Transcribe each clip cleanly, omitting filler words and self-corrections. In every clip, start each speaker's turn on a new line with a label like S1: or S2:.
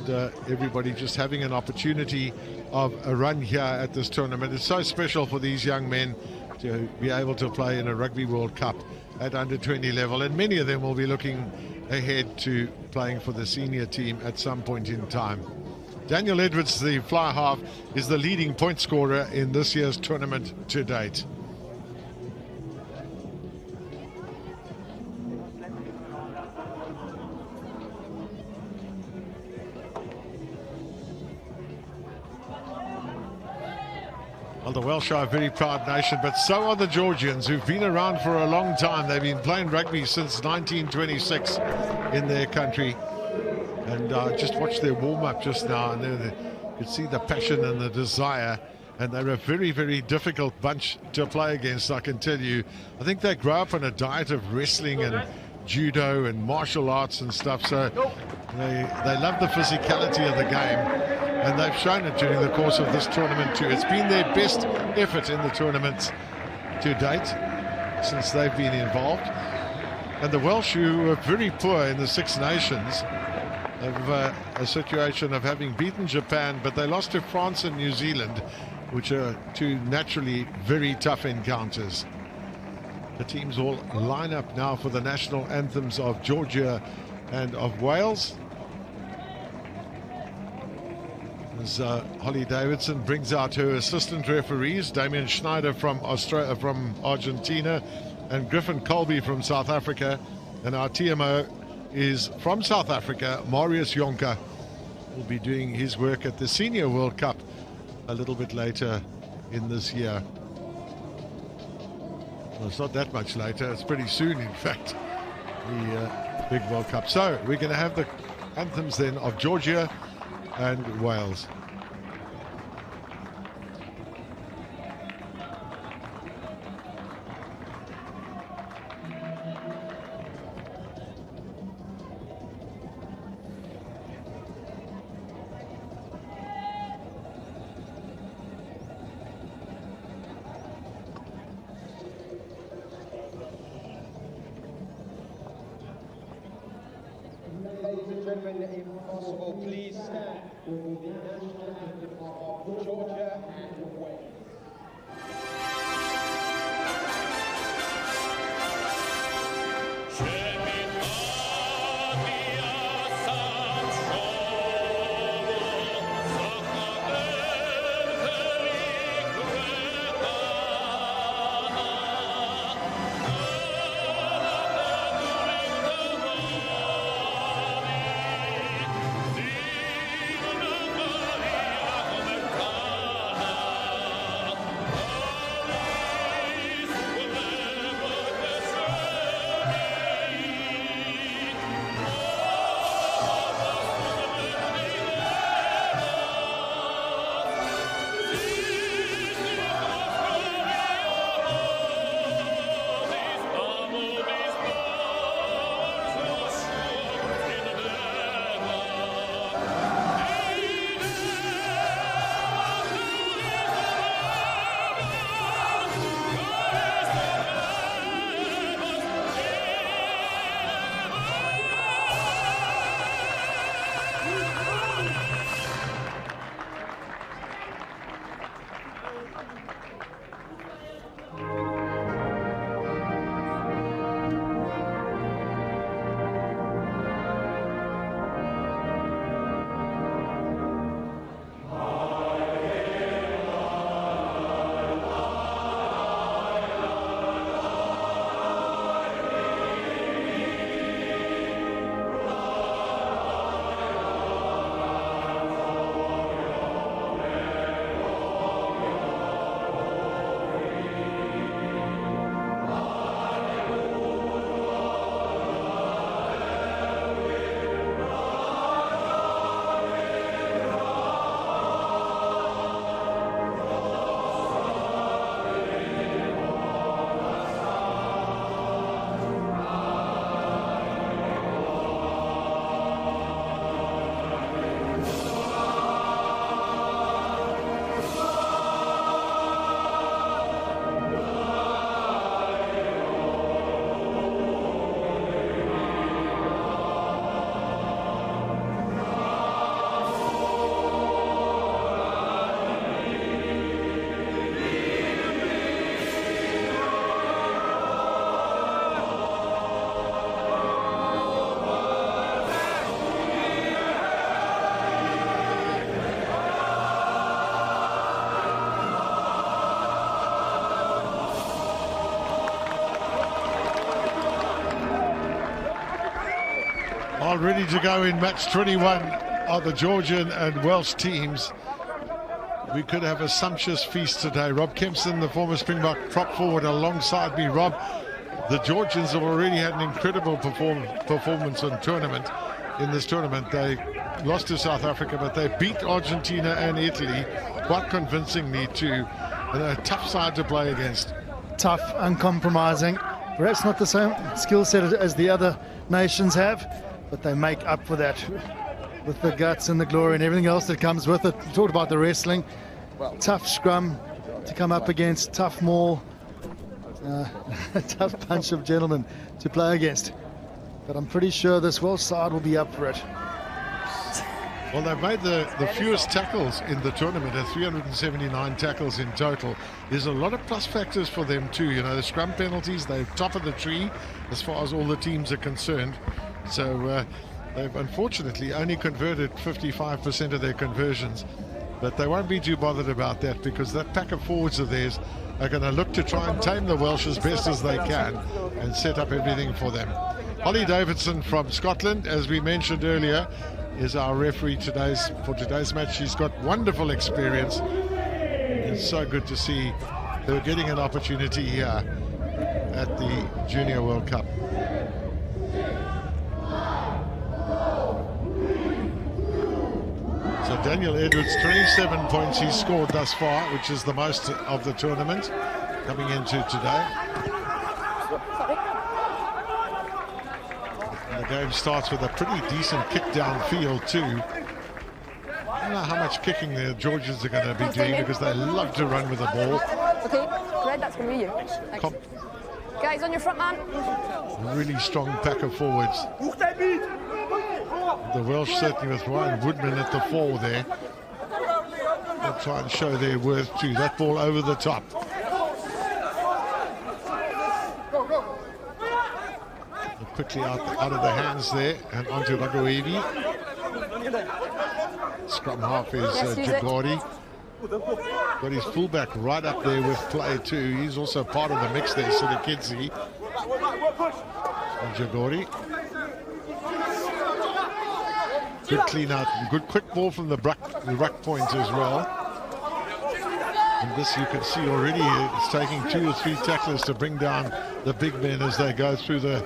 S1: and everybody just having an opportunity of a run here at this tournament. It's so special for these young men to be able to play in a Rugby World Cup at under 20 level, and many of them will be looking ahead to playing for the senior team at some point in time. Daniel Edwards, the fly half, is the leading point scorer in this year's tournament to date. Well, the Welsh are a very proud nation, but so are the Georgians, who've been around for a long time. They've been playing rugby since 1926 in their country. And just watch their warm-up just now, and you could see the passion and the desire. And they're a very, very difficult bunch to play against, I can tell you. I think they grow up on a diet of wrestling and judo and martial arts and stuff, so they love the physicality of the game. And they've shown it during the course of this tournament too. It's been their best effort in the tournament to date since they've been involved. And the Welsh, who were very poor in the Six Nations, have a situation of having beaten Japan, but they lost to France and New Zealand, which are two naturally very tough encounters. The teams all line up now for the national anthems of Georgia and of Wales. As Holly Davidson brings out her assistant referees, Damien Schneider from Argentina and Griffin Colby from South Africa. And our TMO is from South Africa, Marius Jonker. Will be doing his work at the Senior World Cup a little bit later in this year. Well, it's not that much later, it's pretty soon, in fact, the big World Cup. So we're going to have the anthems then of Georgia and Wales.
S2: Ladies and gentlemen, if possible, please stand for the national anthem of Georgia and Wales.
S1: ready to go in match 21 of the Georgian and Welsh teams. We could have a sumptuous feast today. Rob Kempson, the former Springbok prop forward, alongside me. Rob, the Georgians have already had an incredible performance in this tournament. They lost to South Africa, but they beat Argentina and Italy quite convincingly too. And a tough side to play against.
S3: Tough, uncompromising. Perhaps not the same skill set as the other nations have, but they make up for that with the guts and the glory and everything else that comes with it. We talked about the wrestling. Tough scrum to come up against, tough maul, a tough bunch of gentlemen to play against. But I'm pretty sure this Welsh side will be up for it.
S1: Well, they've made the fewest tackles in the tournament at 379 tackles in total. There's a lot of plus factors for them too. You know, the scrum penalties, they're top of the tree as far as all the teams are concerned. So they've unfortunately only converted 55% of their conversions. But they won't be too bothered about that, because that pack of forwards of theirs are going to look to try and tame the Welsh as best as they can and set up everything for them. Holly Davidson from Scotland, as we mentioned earlier, is our referee for today's match. She's got wonderful experience. It's so good to see her getting an opportunity here at the Junior World Cup. So Daniel Edwards, 27 points he's scored thus far, which is the most of the tournament coming into today. And the game starts with a pretty decent kick downfield too. I don't know how much kicking the Georgians are going to be doing, because they love to run with the ball.
S4: Okay, Red, that's going to be you. Thanks. Guys, on your front, man.
S1: Really strong pack of forwards. The Welsh certainly with Ryan Woodman at the fore there. They'll try and show their worth too. That ball over the top. Quickly out of the hands there and onto Ragoevi. Scrum half is Jagori. Got his fullback right up there with play too. He's also part of the mix there, Sidikidzi. And Jagori. Good clean out, good quick ball from the ruck point as well. And this you can see already, it's taking 2 or 3 tacklers to bring down the big men as they go through the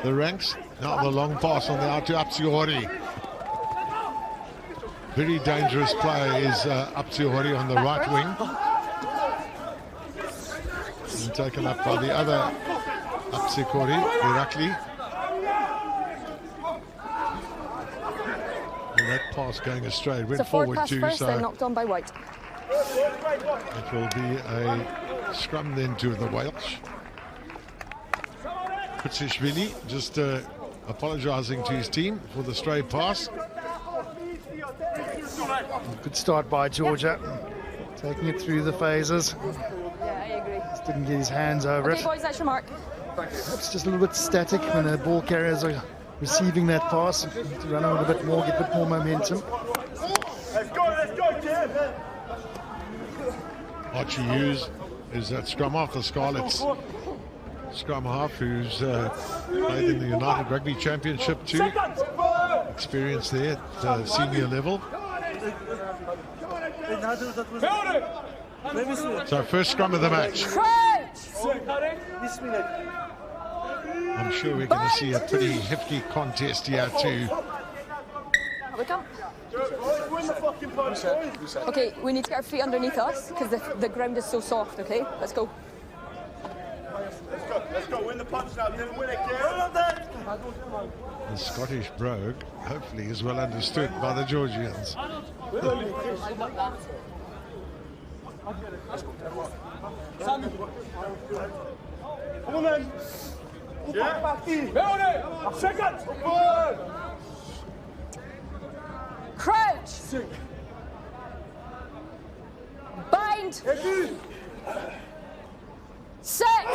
S1: ranks. Now the long pass on the out to Apsiori. Very dangerous play is Apsiori on the right wing. And taken up by the other Apsiori, Irakli. That pass going astray, went forward too,
S4: first,
S1: so
S4: then knocked on by White.
S1: It will be a scrum then to the Welsh. Kutsishvili just apologising to his team for the stray pass.
S3: Good start by Georgia, taking it through the phases.
S4: Yeah, I agree.
S3: Just didn't get his hands over it.
S4: Boys, that's your mark.
S3: It's just a little bit static when the ball carriers are receiving that pass. To run a little bit more, get a bit more momentum.
S5: Let's go, Jim!
S1: Archie Hughes is that scrum half, the Scarlets scrum half, who's played in the United Rugby Championship too. Experience there at the senior level. So first scrum of the match. I'm sure we're going to see a pretty hefty contest here too.
S4: We come. Okay, we need to get our feet underneath us because the ground is so soft, okay? Let's go.
S5: Let's go, win the punch now, didn't win it,
S1: The Scottish brogue, hopefully, is well understood by the Georgians.
S5: Come on then!
S4: Crouch! Bind! Set!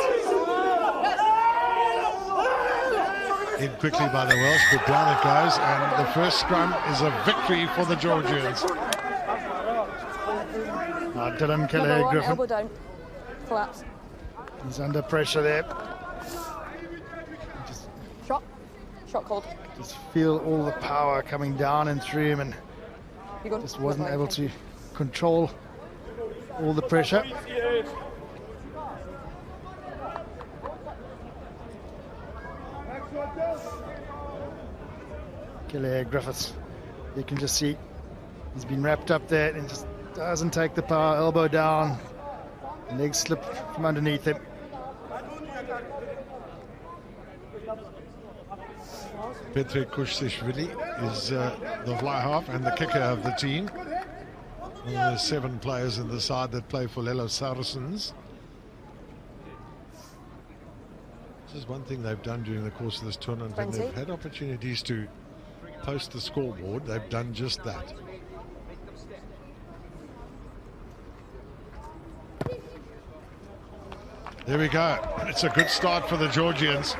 S1: In quickly by the Welsh, but down it goes, and the first scrum is a victory for the Georgians.
S3: Dylan Kelleher-Griffin.
S4: Elbow down. Collapse.
S3: He's under pressure there.
S4: Shot. Shot called.
S3: Just feel all the power coming down and through him, and just wasn't able to control all the pressure. Kelly Griffiths, you can just see he's been wrapped up there and just doesn't take the power. Elbow down, legs slip from underneath him.
S1: Petr Kushishvili is the fly half and the kicker of the team. One of the 7 players in the side that play for Lello Saracens. This is one thing they've done during the course of this tournament. When they've had opportunities to post the scoreboard, they've done just that. There we go. It's a good start for the Georgians.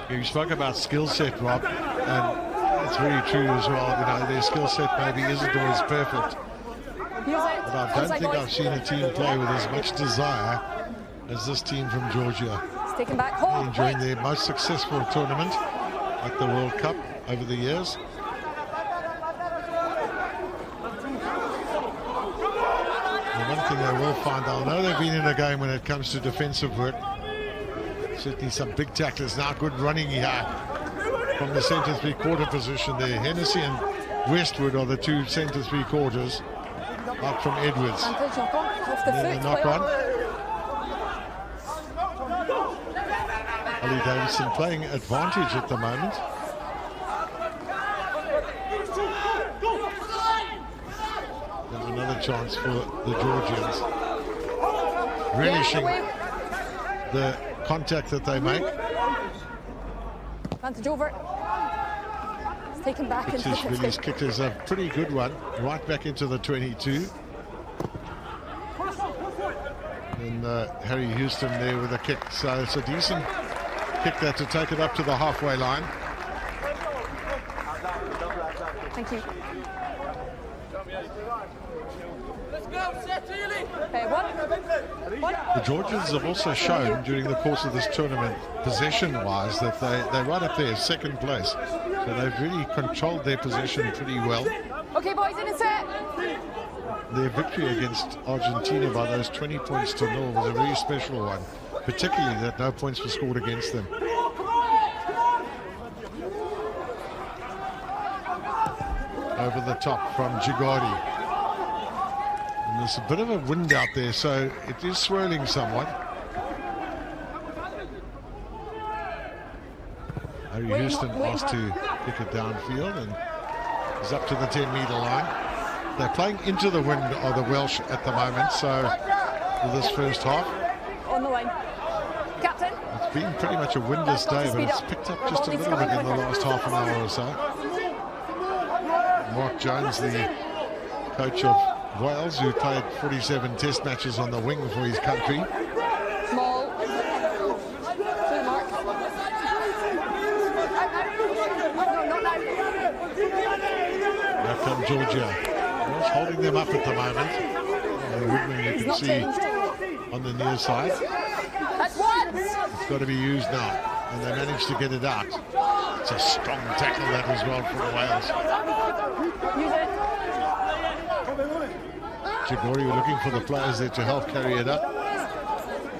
S1: You spoke about skill set, Rob, and it's very true as well. You know, their skill set maybe isn't always perfect. But I don't think I've seen a team play with as much desire as this team from Georgia. They're enjoying their most successful tournament at the World Cup over the years. And one thing they will find, they'll know they've been in a game when it comes to defensive work. Certainly some big tacklers now. Good running here from the centre three-quarter position there. Hennessy and Westwood are the 2 centre three-quarters. Out from Edwards. And then the knock on. Ollie Davidson playing advantage at the moment. There's another chance for the Georgians. Relishing the contact that they make.
S4: Advantage over. It's taken back into the 50.
S1: His kick is a pretty good one, right back into the 22. And Harry Houston there with a kick. So it's a decent kick there to take it up to the halfway line.
S4: Thank you.
S1: The Georgians have also shown during the course of this tournament, possession-wise, that they're right up there, second place. So they've really controlled their possession pretty well.
S4: Okay, boys, in a set.
S1: Their victory against Argentina by those 20 points to 0 was a very special one, particularly that no points were scored against them. Over the top from Jigari. And there's a bit of a wind out there, so it is swirling somewhat. Harry Houston asked to kick it downfield and is up to the 10-metre line. They're playing into the wind of the Welsh at the moment, so for this first half.
S4: On the line. Captain.
S1: It's been pretty much a windless day, but it's picked up just a little bit in the last half an hour or so. Mark Jones, the coach of Wales, who played 47 test matches on the wing for his country.
S4: Small.
S1: Here come Georgia. Welsh holding them up at the moment. And Woodman, you can see on the near side.
S4: That's one.
S1: It's got to be used now, and they managed to get it out. It's a strong tackle that as well from Wales.
S4: Use it.
S1: Jigori looking for the players there to help carry it up.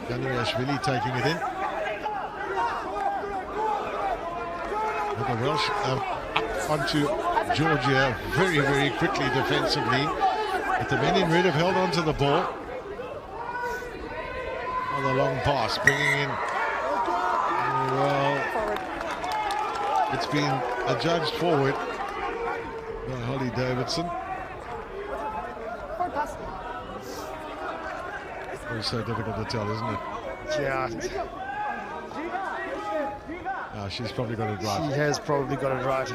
S1: Ganiashvili taking it in. And the Welsh up onto Georgia very, very quickly defensively. But the men in red have held on to the ball. Oh, the long pass, bringing in. Well, it's been adjudged forward by Holly Davidson.
S4: Forward pass.
S1: It's so difficult to tell, isn't it?
S3: Yeah.
S1: She's probably got it right.
S3: She has probably got it right.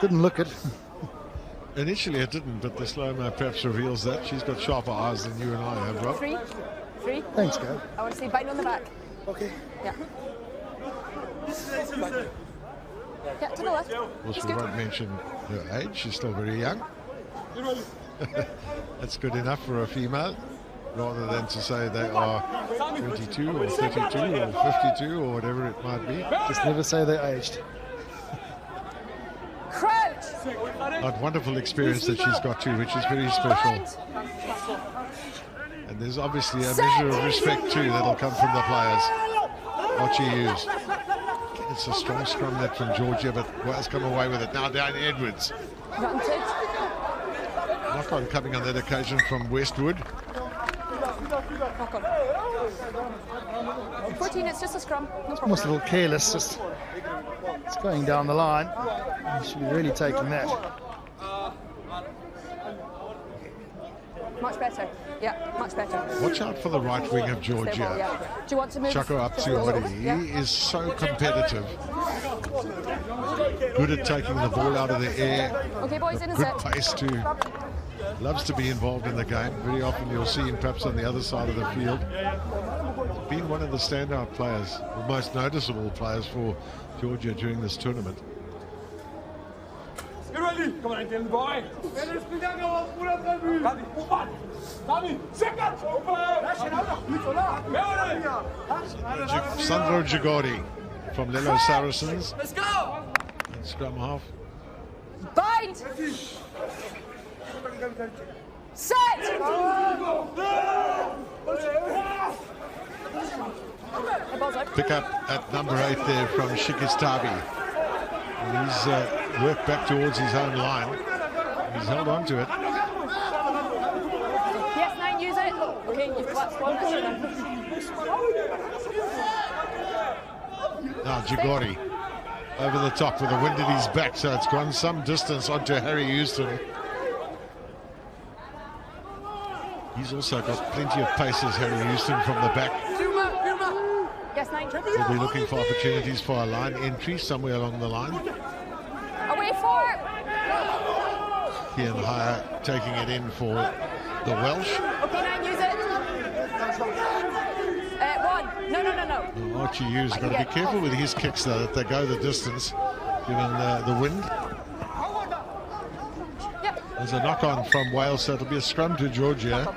S3: Didn't look it.
S1: Initially it didn't, but the slow-mo perhaps reveals that. She's got sharper eyes than you and I have, Rob.
S4: Three.
S3: Thanks, Gav.
S4: I want to see biting on the back.
S3: Okay.
S4: Yeah. Yeah, to the left.
S1: Of course, we won't mention her age. She's still very young. That's good enough for a female, rather than to say they are 22 or 32 or 52 or whatever it might be.
S3: Just never say they're aged.
S4: Crouch.
S1: A wonderful experience that she's got too, which is very special. And there's obviously a measure of respect too that'll come from the players. What she used. It's a strong scrum net from Georgia, but Wales come away with it. Now down Edwards.
S4: Advantage.
S1: Knock on coming on that occasion from Westwood.
S4: Knock on. 14, it's just a scrum. No problem.
S3: Almost a little careless, just it's going down the line. You should be really taking that.
S4: Much better. Yeah, much better.
S1: Watch out for the right wing of
S4: Stable,
S1: Georgia.
S4: yeah. Do you want to move?
S1: Chako up
S4: just
S1: to
S4: a little
S1: Odi.
S4: bit? Yeah.
S1: He is so competitive. Good at taking the ball out of the air.
S4: Okay, boys, in a
S1: Good
S4: set.
S1: pace too. Loves to be involved in the game. Very often you'll see him perhaps on the other side of the field. Been one of the standout players, the most noticeable players for Georgia during this tournament.
S5: Get ready. Come on, Dylan boy.
S1: Sandro Gigori from Lelo Saracens.
S5: Let's go.
S1: And scrum half.
S4: Bind. Set. The ball's out.
S1: Pick up at number 8 there from Shikistabi. And he's worked back towards his own line. He's held on to it.
S4: Yes, 9, use it. Okay, you've collapsed one. That's it.
S1: Now Gigori over the top with the wind at his back, so it's gone some distance onto Harry Houston. He's also got plenty of paces, Harry Houston, from the back.
S4: Yes, 9.
S1: He'll be looking for opportunities for a line entry somewhere along the line.
S4: Away 4.
S1: Ian Hire taking it in for the Welsh.
S4: Okay, 9, use it. 1. No.
S1: Archie Hughes got to be careful with his kicks though, that they go the distance, given the wind.
S4: Yep.
S1: There's a knock-on from Wales, so it'll be a scrum to Georgia.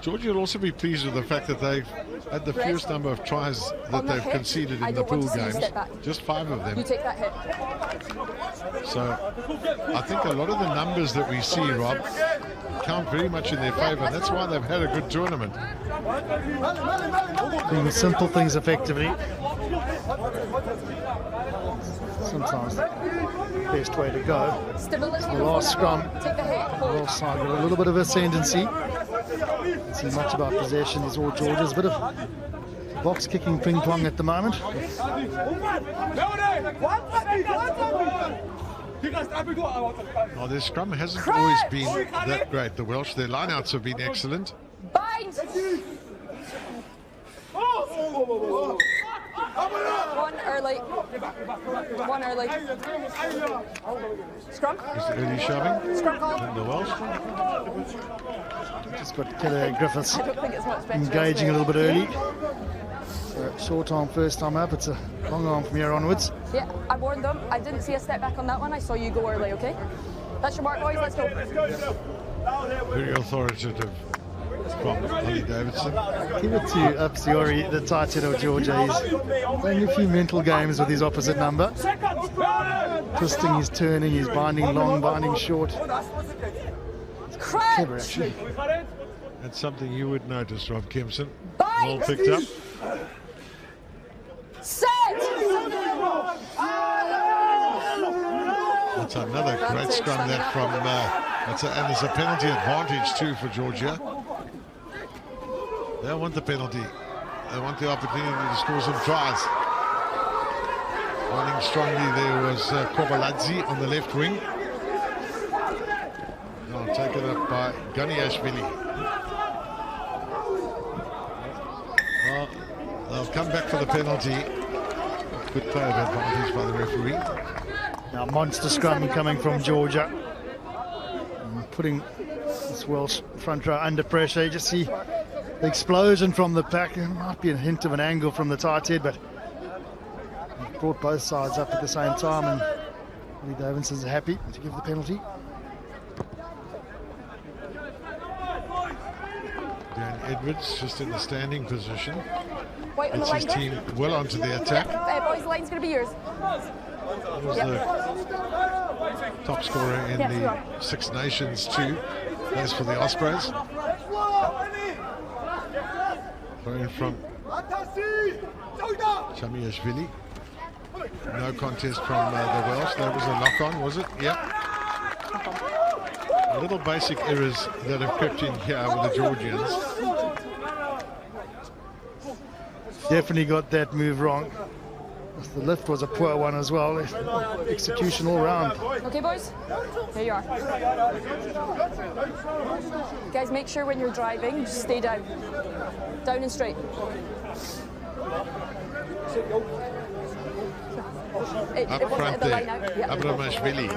S1: Georgia will also be pleased with the fact that they've had the fewest number of tries that
S4: On that
S1: they've
S4: hit,
S1: conceded
S4: I
S1: in the
S4: don't want
S1: pool
S4: to see you
S1: games.
S4: step back.
S1: Just 5 of
S4: You
S1: them.
S4: take that hit.
S1: So I think a lot of the numbers that we see, Rob, count very much in their favour. And that's why they've had a good tournament.
S3: Doing simple things effectively. Sometimes the best way to go.
S4: Stability.
S3: The last scrum.
S4: Take the hit. Hold.
S3: Well side with a little bit of ascendancy. Don't see much about possession. There's all Georgia's bit of box kicking ping pong at the moment.
S1: Oh, their scrum hasn't always been that great. The Welsh, their lineouts have been excellent.
S4: Bind. 1 early. 1 early. Scrum.
S1: Is it early shoving
S4: Scrum call.
S1: in the Welsh?
S3: Just got Kelly Griffiths
S4: I don't think it's much better.
S3: engaging a little bit early. So short arm first time up. It's a long arm from here onwards.
S4: Yeah, I warned them. I didn't see a step back on that one. I saw you go early, okay? That's your mark, boys. Let's go.
S1: Very authoritative from Ollie Davidson.
S3: Give it to Upsiori, the tight head of Georgia. He's playing a few mental games with his opposite number. Twisting, he's turning, he's binding long, binding short. Clever, actually.
S1: That's something you would notice, Rob Kempson.
S4: Bind.
S1: All picked up.
S4: Set.
S1: That's another great scrum that from, and there's a penalty advantage too for Georgia. They don't want the penalty. They want the opportunity to score some tries. Running strongly there was Kobaladze on the left wing. Now taken up by Ganiashvili. Well, they'll come back for the penalty. Good play of advantage by the referee.
S3: Now monster scrum coming from Georgia. And putting this Welsh front row under pressure. You just see the explosion from the pack. There might be a hint of an angle from the tight head, but brought both sides up at the same time, and Lee Davidson's happy to give the penalty.
S1: Dan Edwards just in the standing position.
S4: Wait on the
S1: Gets his
S4: line,
S1: team well onto the attack.
S4: boys, the line's going to be yours.
S1: He was the top scorer in the Six Nations too. Plays for the Ospreys. Going from Chamiashvili. No contest from the Welsh. That was a knock-on, was it? Yep. Little basic errors that have crept in here with the Georgians.
S3: Definitely got that move wrong. The lift was a poor one as well. Execution all round.
S4: Okay, boys? There you are. Guys, make sure when you're driving, just stay down. Down and straight.
S1: Up front there, Abramashvili,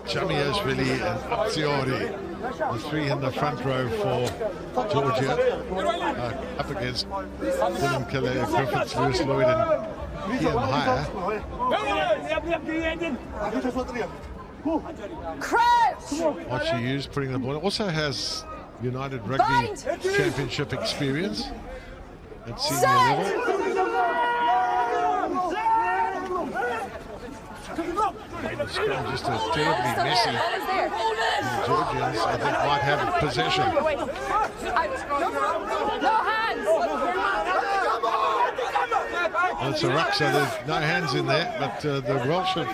S1: Chamiashvili and Aptsiori. The three in the front row for Georgia. Up against Dylan Kelly, Griffiths, Lewis Lloyd and Ian Hire.
S4: Crouch!
S1: What she used, putting the ball. Also has United Rugby Championship experience at senior level. The scrum just a terribly messy. The Georgians, I think, might have possession.
S4: Wait. No hands!
S1: Well, it's a ruck, so there's no hands in there, but the Welsh have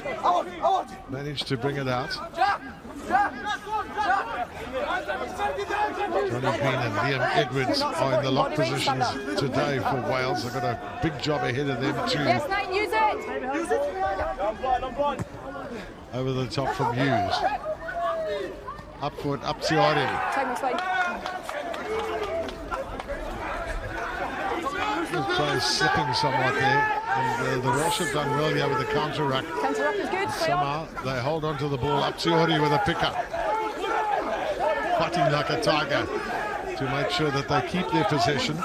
S1: managed to bring it out. Johnny Green and Liam Edwards are in the lock positions today for Wales. They've got a big job ahead of them too.
S4: Yes, 9, use it!
S1: Over the top from Hughes. Up for it, Aptsiori.
S4: Time is fine.
S1: The play slipping somewhat there. And the Welsh have done well here with the counter ruck.
S4: Counter ruck is good.
S1: Somehow they hold on to the ball. Aptsiori with a pickup. Fighting like a tiger to make sure that they keep their possession.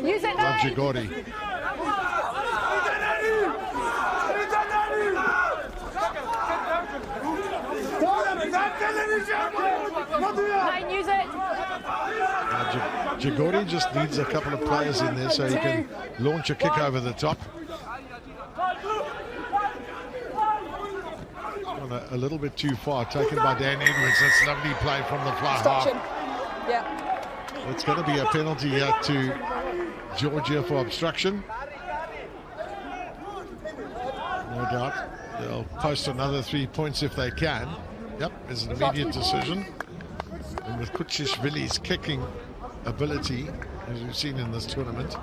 S4: Use it now.
S1: Jigori.
S4: 9, use it.
S1: Jigori just needs a couple of players in there so he can launch a kick over the top. Gone a little bit too far, taken by Dan Edwards. That's lovely play from the fly half.
S4: Yeah.
S1: It's going to be a penalty here to Georgia for obstruction. No doubt. They'll post another 3 points if they can. Yep, it's an immediate decision. And with Kuchishvili's kicking ability, as we've seen in this tournament,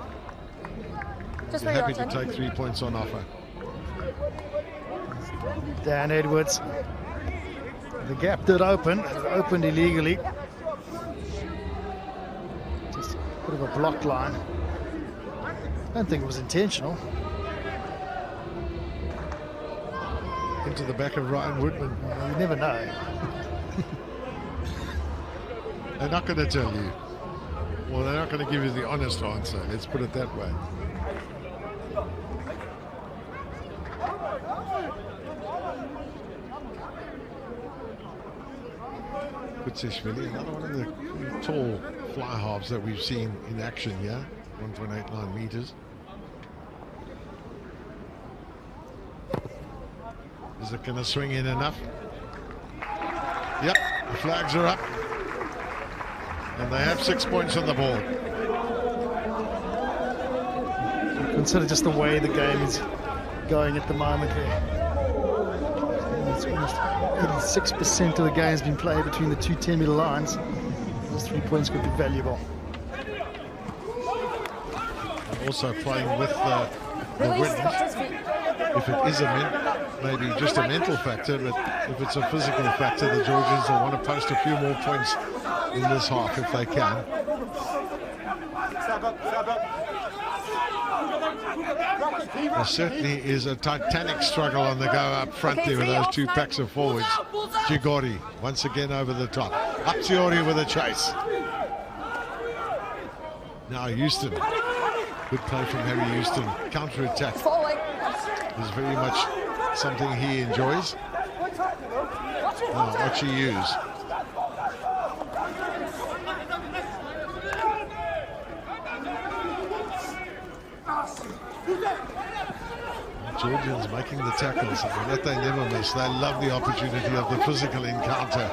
S4: Just
S1: they're happy to take 3 points on offer.
S3: Dan Edwards. The gap did open. It opened illegally. Just a bit of a block line. I don't think it was intentional.
S1: Into the back of Ryan Woodman.
S3: Well, you never know.
S1: They're not going to tell you. Well, they're not going to give you the honest answer. Let's put it that way. Kutsishvili, another one of the tall fly halves that we've seen in action here. 1.89 meters. Is it going to swing in enough? Yep, the flags are up. And they have 6 points on the board.
S3: Consider just the way the game is going at the moment here. It's almost 86% of the game has been played between the two 10-meter lines. Those 3 points could be valuable.
S1: Also playing with the wind. If it is maybe just a mental factor, but if it's a physical factor, the Georgians will want to post a few more points in this half if they can. There certainly is a titanic struggle on the go up front there with those two packs of forwards. Jigori once again over the top. Aptsiori with a chase. Now Houston. Good play from Harry Houston. Counter attack. is very much something he enjoys. Watch he use. Georgians making the tackles, and that they never miss. They love the opportunity of the physical encounter.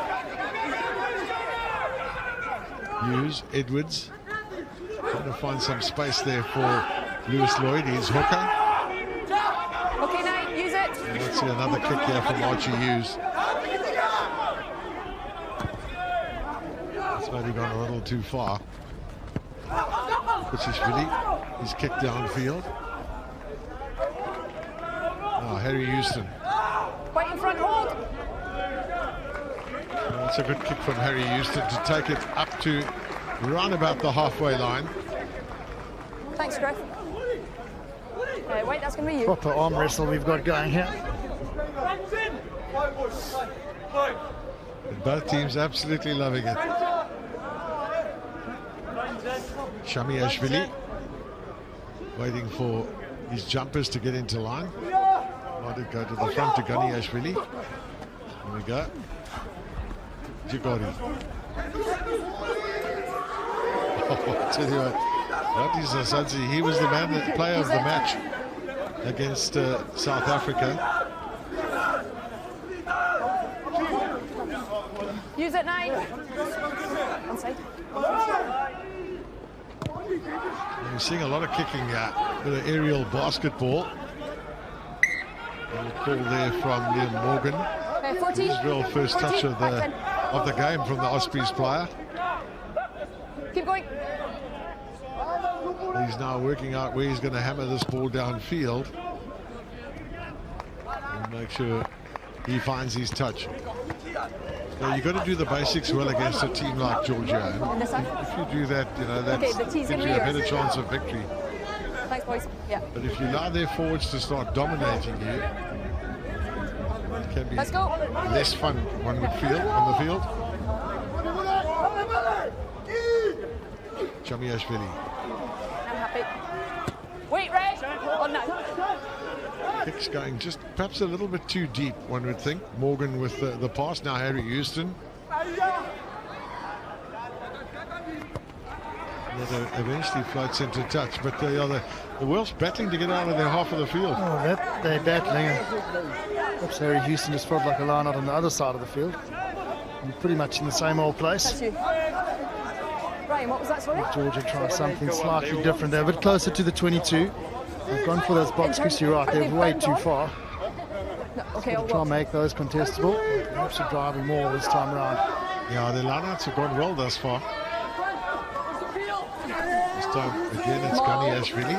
S1: Hughes, Edwards, trying to find some space there for Lewis Lloyd. He's hooker.
S4: Okay, now use it.
S1: And let's see another kick here from Archie Hughes. It's maybe gone a little too far. Kuchishvili, he's kicked downfield. Oh, Harry Houston.
S4: Right in front, hold.
S1: That's a good kick from Harry Houston to take it up to around about the halfway line.
S4: Thanks, Griff. Wait, that's going to be you.
S3: Proper arm wrestle we've got going here.
S1: And both teams absolutely loving it. Shamiashvili waiting for his jumpers to get into line. Might it go to the front to Ganiashvili. Here we go. Jigori. Oh, I tell you what, Rati Zasadzi, he was the player of the match against South Africa.
S4: Use it, 9. Onside.
S1: We're seeing a lot of kicking, bit of aerial basketball. And a call there from Liam Morgan.
S4: 14.
S1: His real first touch of the game from the Ospreys player.
S4: Keep going.
S1: He's now working out where he's going to hammer this ball downfield and make sure he finds his touch. Now, you've got to do the basics well against a team like Georgia. And if you do that, you know, that gives you a better chance of victory.
S4: Thanks, boys. Yeah.
S1: But if you allow their forwards to start dominating you, it can be less fun, one would feel, on the field. Chamiashvili.
S4: I'm happy. Wait, Ray. Oh, no.
S1: Kicks going just perhaps a little bit too deep, one would think. Morgan with the pass, now Harry Houston. That eventually floats into touch, but the Welsh battling to get out of their half of the field.
S3: Oh, they're battling. Perhaps Harry Houston just felt like a line out on the other side of the field. And pretty much in the same old place.
S4: That's you. Ryan, what was that, sorry?
S3: Georgia trying something slightly different. They're a bit closer to the 22. They've gone for those box kicks, you're right. They're way too far.
S4: No, okay,
S3: Try and make those contestable. Perhaps they're driving more this time around.
S1: Yeah, the lineouts have gone well thus far. This time, again, it's Ganiashvili.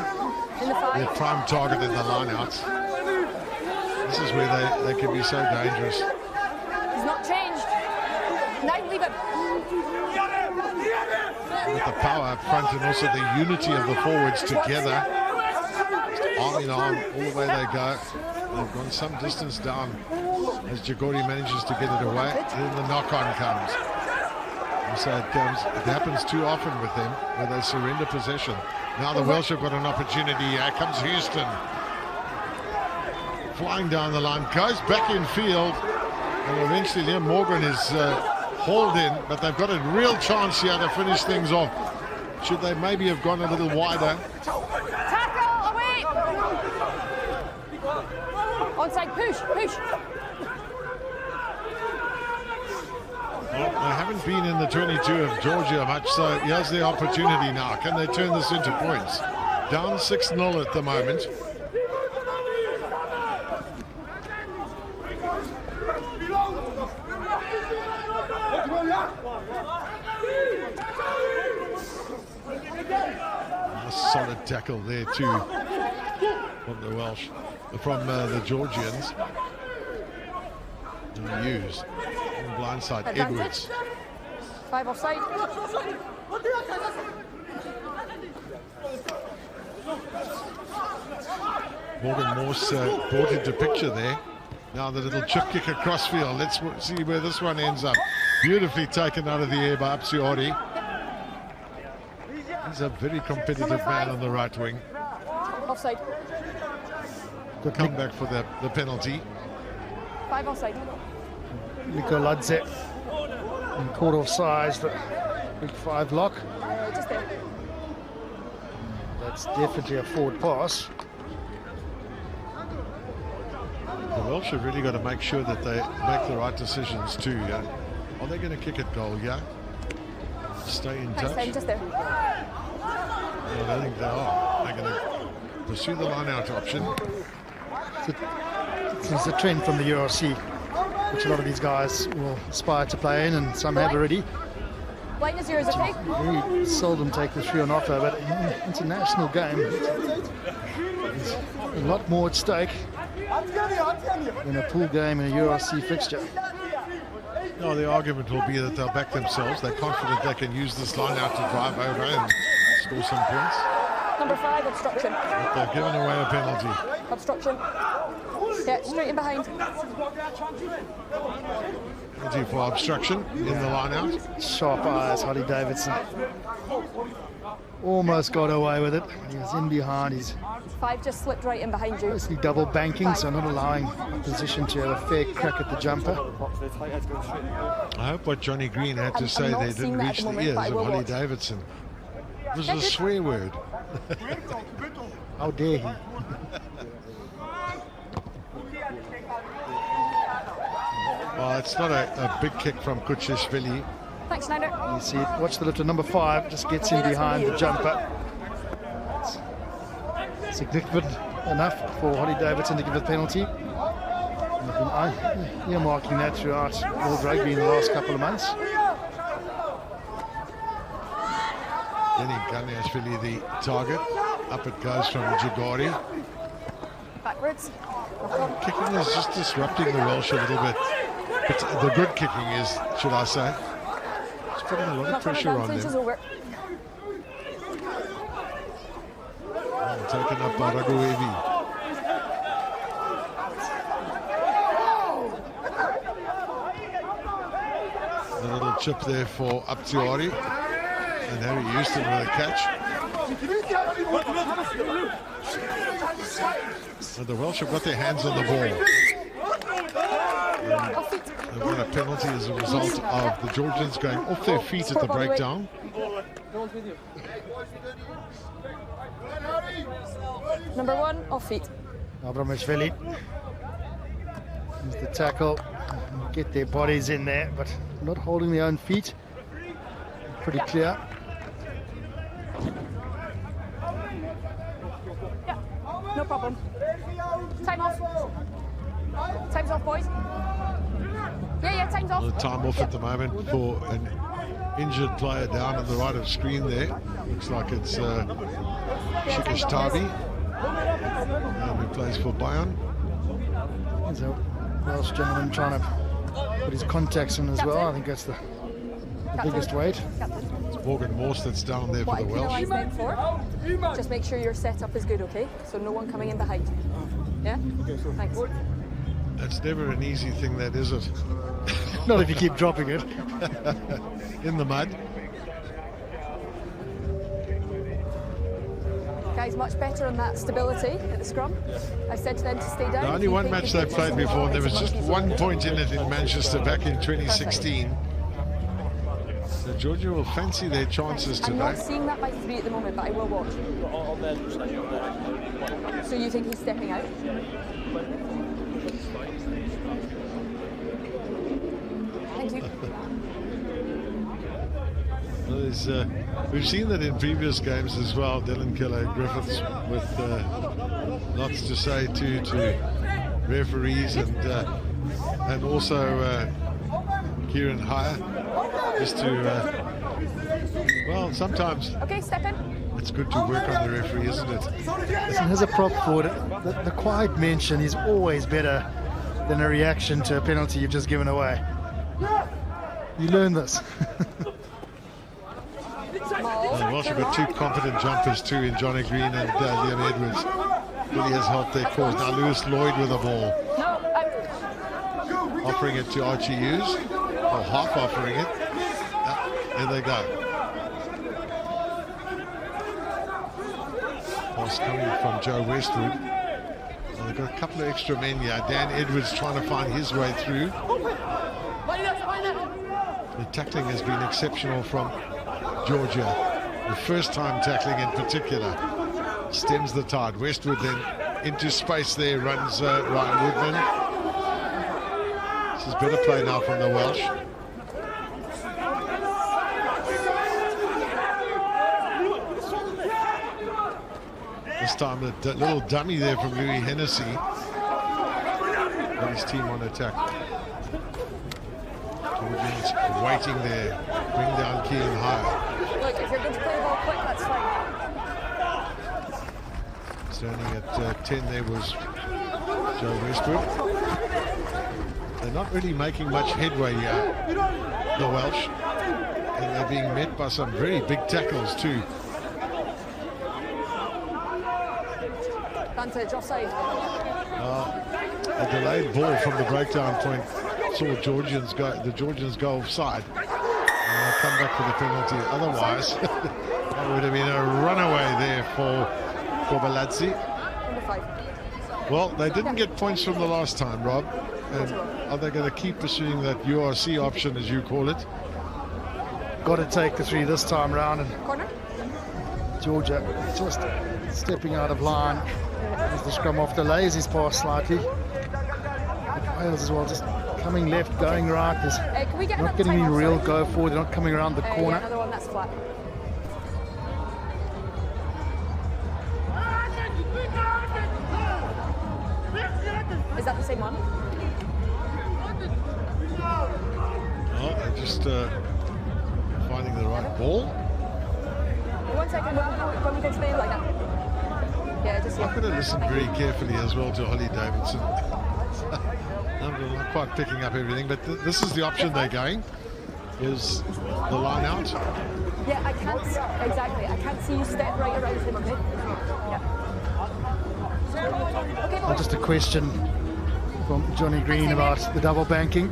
S1: Their prime target in the lineouts. This is where they can be so dangerous.
S4: He's not changed. Now leave it.
S1: With the power up front and also the unity of the forwards together. Arm in arm, all the way they go. They've gone some distance down as Jagori manages to get it away. Then the knock-on comes. And so it happens too often with them where they surrender possession. Now the Welsh have got an opportunity. Here comes Houston. Flying down the line, goes back in field. And eventually Liam Morgan is hauled in, but they've got a real chance here to finish things off. Should they maybe have gone a little wider?
S4: Tackle, away! Onside, push.
S1: Well, they haven't been in the 22 of Georgia much, so here's the opportunity now. Can they turn this into points? Down 6-0 at the moment. A solid tackle there too from the Welsh, from the Georgians. Hughes on the blind side, Edwards.
S4: 5 offside.
S1: Morgan Morse brought into picture there. Now the little chip kick across field. Let's see where this one ends up. Beautifully taken out of the air by Apsiori. He's a very competitive man on the right wing.
S4: Offside.
S1: come back for the penalty.
S4: 5 offside.
S3: Nico Ladze caught offside, the big 5 lock.
S4: Just there.
S3: That's definitely a forward pass.
S1: The Welsh have really got to make sure that they make the right decisions too. Yeah? Are they going to kick it goal? Yeah. Stay in touch.
S4: Thanks, just there.
S1: No, I don't think they are. They're going to pursue the line-out option.
S3: It's a trend from the URC, which a lot of these guys will aspire to play in, and some have already.
S4: Line is yours, okay?
S3: Very seldom take the 3 on offer, but in an international game, there's a lot more at stake than a pool game in a URC fixture.
S1: No, the argument will be that they'll back themselves. They're confident they can use this line out to drive over and score some points.
S4: Number 5, obstruction.
S1: But they've given away a penalty.
S4: Obstruction. Yeah, straight in behind.
S1: Penalty for obstruction in the line out.
S3: Sharp eyes, Holly Davidson. Almost got away with it. He was in behind. He's
S4: 5 just slipped right in behind you.
S3: mostly double banking, so not allowing opposition to have a fair crack at the jumper.
S1: I hope what Johnny Green had to say
S4: not
S1: they
S4: seeing
S1: didn't
S4: that at
S1: reach
S4: the
S1: the
S4: moment,
S1: ears
S4: but I
S1: of
S4: will
S1: Holly
S4: watch.
S1: Davidson. It was a swear word.
S3: How dare he?
S1: Well, it's not a big kick from Kuchishvili.
S4: Thanks, Schneider.
S3: You see it, watch the little number 5, just gets in
S4: Okay, that's
S3: behind
S4: gonna be
S3: the
S4: you.
S3: jumper. It's significant enough for Holly Davidson to give a penalty. I've been earmarking that throughout World Rugby in the last couple of months.
S1: Then Ganiashvili the target. Up it goes from Jagori.
S4: Backwards.
S1: Kicking is just disrupting the Welsh a little bit. But the good kicking is, should I say, it's putting a lot of
S4: Knock-on
S1: pressure on
S4: advantage is
S1: them.
S4: over.
S1: And taken up by Raguevi. A little chip there for Aptiori. And Harry Houston with a catch. So the Welsh have got their hands on the ball. They've got a penalty as a result of the Georgians going off their feet at the breakdown.
S4: Number 1, off feet.
S3: Abramashvili. Use the tackle. Get their bodies in there, but not holding their own feet. Pretty clear.
S4: Yeah, no problem. Time off. Time's off, boys. Yeah, time's off.
S1: The time off at the moment for an injured player down on the right of screen there. Looks like it's Shikishtavi, who plays for Bayern.
S3: There's a Welsh gentleman trying to put his contacts in as well. I think that's the biggest weight.
S1: It's Morgan Morse that's down there for
S4: What I
S1: the Welsh.
S4: penalise them for, just make sure your setup is good, okay? So no one coming in behind. Yeah? Thanks.
S1: That's never an easy thing, that is it?
S3: Not if you keep dropping it.
S1: In the mud.
S4: Guys, much better on that stability at the scrum. I said to them to stay down.
S1: The only one match they've played before, there was just 1 point in it in Manchester back in 2016. So Georgia will fancy their chances
S4: I'm
S1: today.
S4: not seeing that by 3 at the moment, but I will watch. So you think he's stepping out? Thank you.
S1: Well, we've seen that in previous games as well. Dylan Keller Griffiths with lots to say to referees and also Kieran Hire, just to well, sometimes
S4: Okay, step in.
S1: it's good to work on the referee, isn't it?
S3: Listen, here's a prop for it. The quiet mention is always better than a reaction to a penalty you've just given away. You learn this.
S1: The Welsh have got 2 competent jumpers too in Johnny Green and Liam Edwards. Really has helped their cause. Now Lewis Lloyd with the ball.
S4: No, out.
S1: Offering it to Archie Hughes, or half offering it. There they go. Pass coming from Joe Westwood. Well, they've got a couple of extra men here. Dan Edwards trying to find his way through. The tackling has been exceptional from Georgia. The first time tackling in particular. Stems the tide. Westwood then into space there, runs Ryan Woodman. This is better play now from the Welsh. This time the little dummy there from Louis Hennessy. Got his team on attack. Georgians waiting there. Bring down key and higher.
S4: Look, if you're going to play the ball quick, that's fine.
S1: Standing at 10 there was Joe Westwood. They're not really making much headway here, the Welsh. And they're being met by some very big tackles too.
S4: Advantage, offside.
S1: A delayed ball from the breakdown point saw the Georgians go offside. Come back for the penalty. Otherwise, that would have been a runaway there for Baladze. Well, they didn't get points from the last time, Rob. And are they going to keep pursuing that URC option, as you call it?
S3: Got to take the 3 this time round. And
S4: Corner.
S3: Georgia just stepping out of line as the scrum off delays his pass slightly. But Wales as well, just coming left, going right. There's
S4: Can we get
S3: not getting any real go forward. They're not coming around the corner.
S4: Yeah, another one that's flat. Is that the same one?
S1: Oh, they're just finding the right ball.
S4: 1 second, when we go to the like that. Yeah, just
S1: I've got to listen very carefully as well to Holly Davidson. I'm not quite picking up everything, but this is the option they're going. Is the line out?
S4: Yeah, I can't, exactly. I can't see you step right around him, okay? Yeah. Okay,
S3: Just a question from Johnny Green about the double banking.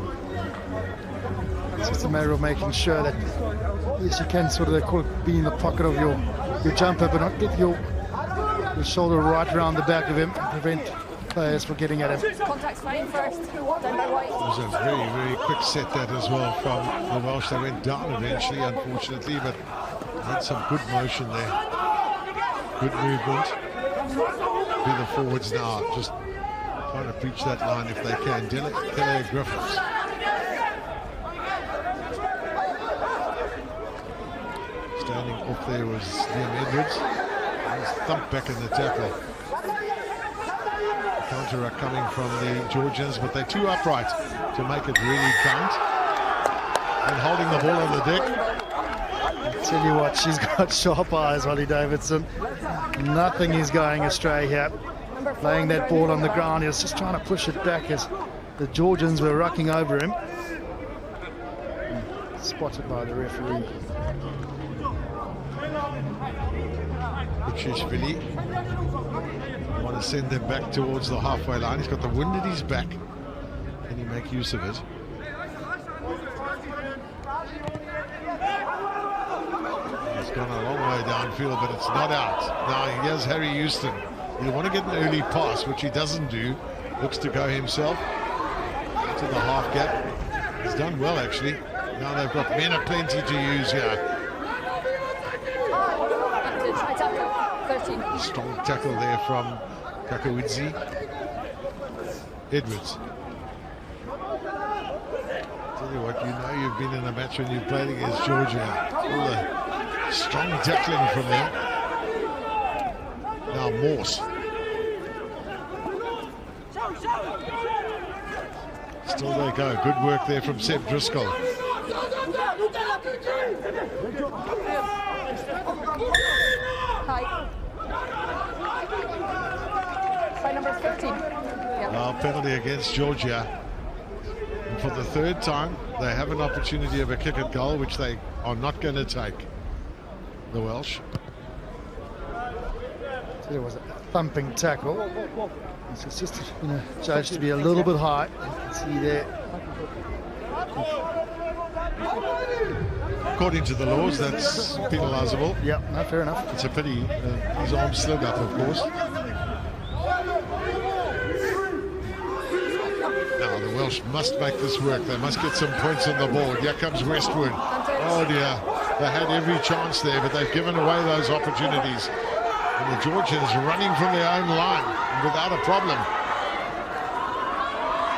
S3: It's just a matter of making sure that yes, you can sort of be in the pocket of your jumper, but not get your shoulder right around the back of him and prevent players from getting at him.
S4: Contact's fine first, down by White.
S1: It was a very, very quick set that as well from the Welsh. They went down eventually, unfortunately, but had some good motion there. Good movement. Be the forwards now, just trying to breach that line if they can. Dele Griffiths. Standing off there was Liam Edwards. He's thumped back in the tackle. Counter coming from the Georgians, but they're too upright to make it really count. And holding the ball on the deck.
S3: I tell you what, she's got sharp eyes, Holly Davidson. Nothing is going astray here. Laying that ball on the ground, he was just trying to push it back as the Georgians were rucking over him. Spotted by the referee.
S1: Uchishvili want to send them back towards the halfway line. He's got the wind at his back. Can he make use of it? He's gone a long way downfield, but it's not out. Now here's Harry Houston. You want to get an early pass, which he doesn't do. Looks to go himself to the half gap. He's done well, actually. Now they've got men aplenty to use here. Strong tackle there from Kakawidzi. Edwards. Tell you what, you know you've been in a match when you've played against Georgia. All the strong tackling from them. Now Morse. Still they go. Good work there from Seb Driscoll.
S4: Hi. By number 13.
S1: Now penalty against Georgia. And for the third time, they have an opportunity of a kick at goal, which they are not going to take. The Welsh.
S3: There was a thumping tackle. It's just judged to be a little bit high. You can see there.
S1: According to the laws, that's penalisable.
S3: Yeah, no, fair enough.
S1: It's a pity his arm slid up, of course. Welsh must make this work. They must get some points on the board. Here comes Westwood. Oh dear, they had every chance there, but they've given away those opportunities. And the Georgians running from their own line without a problem.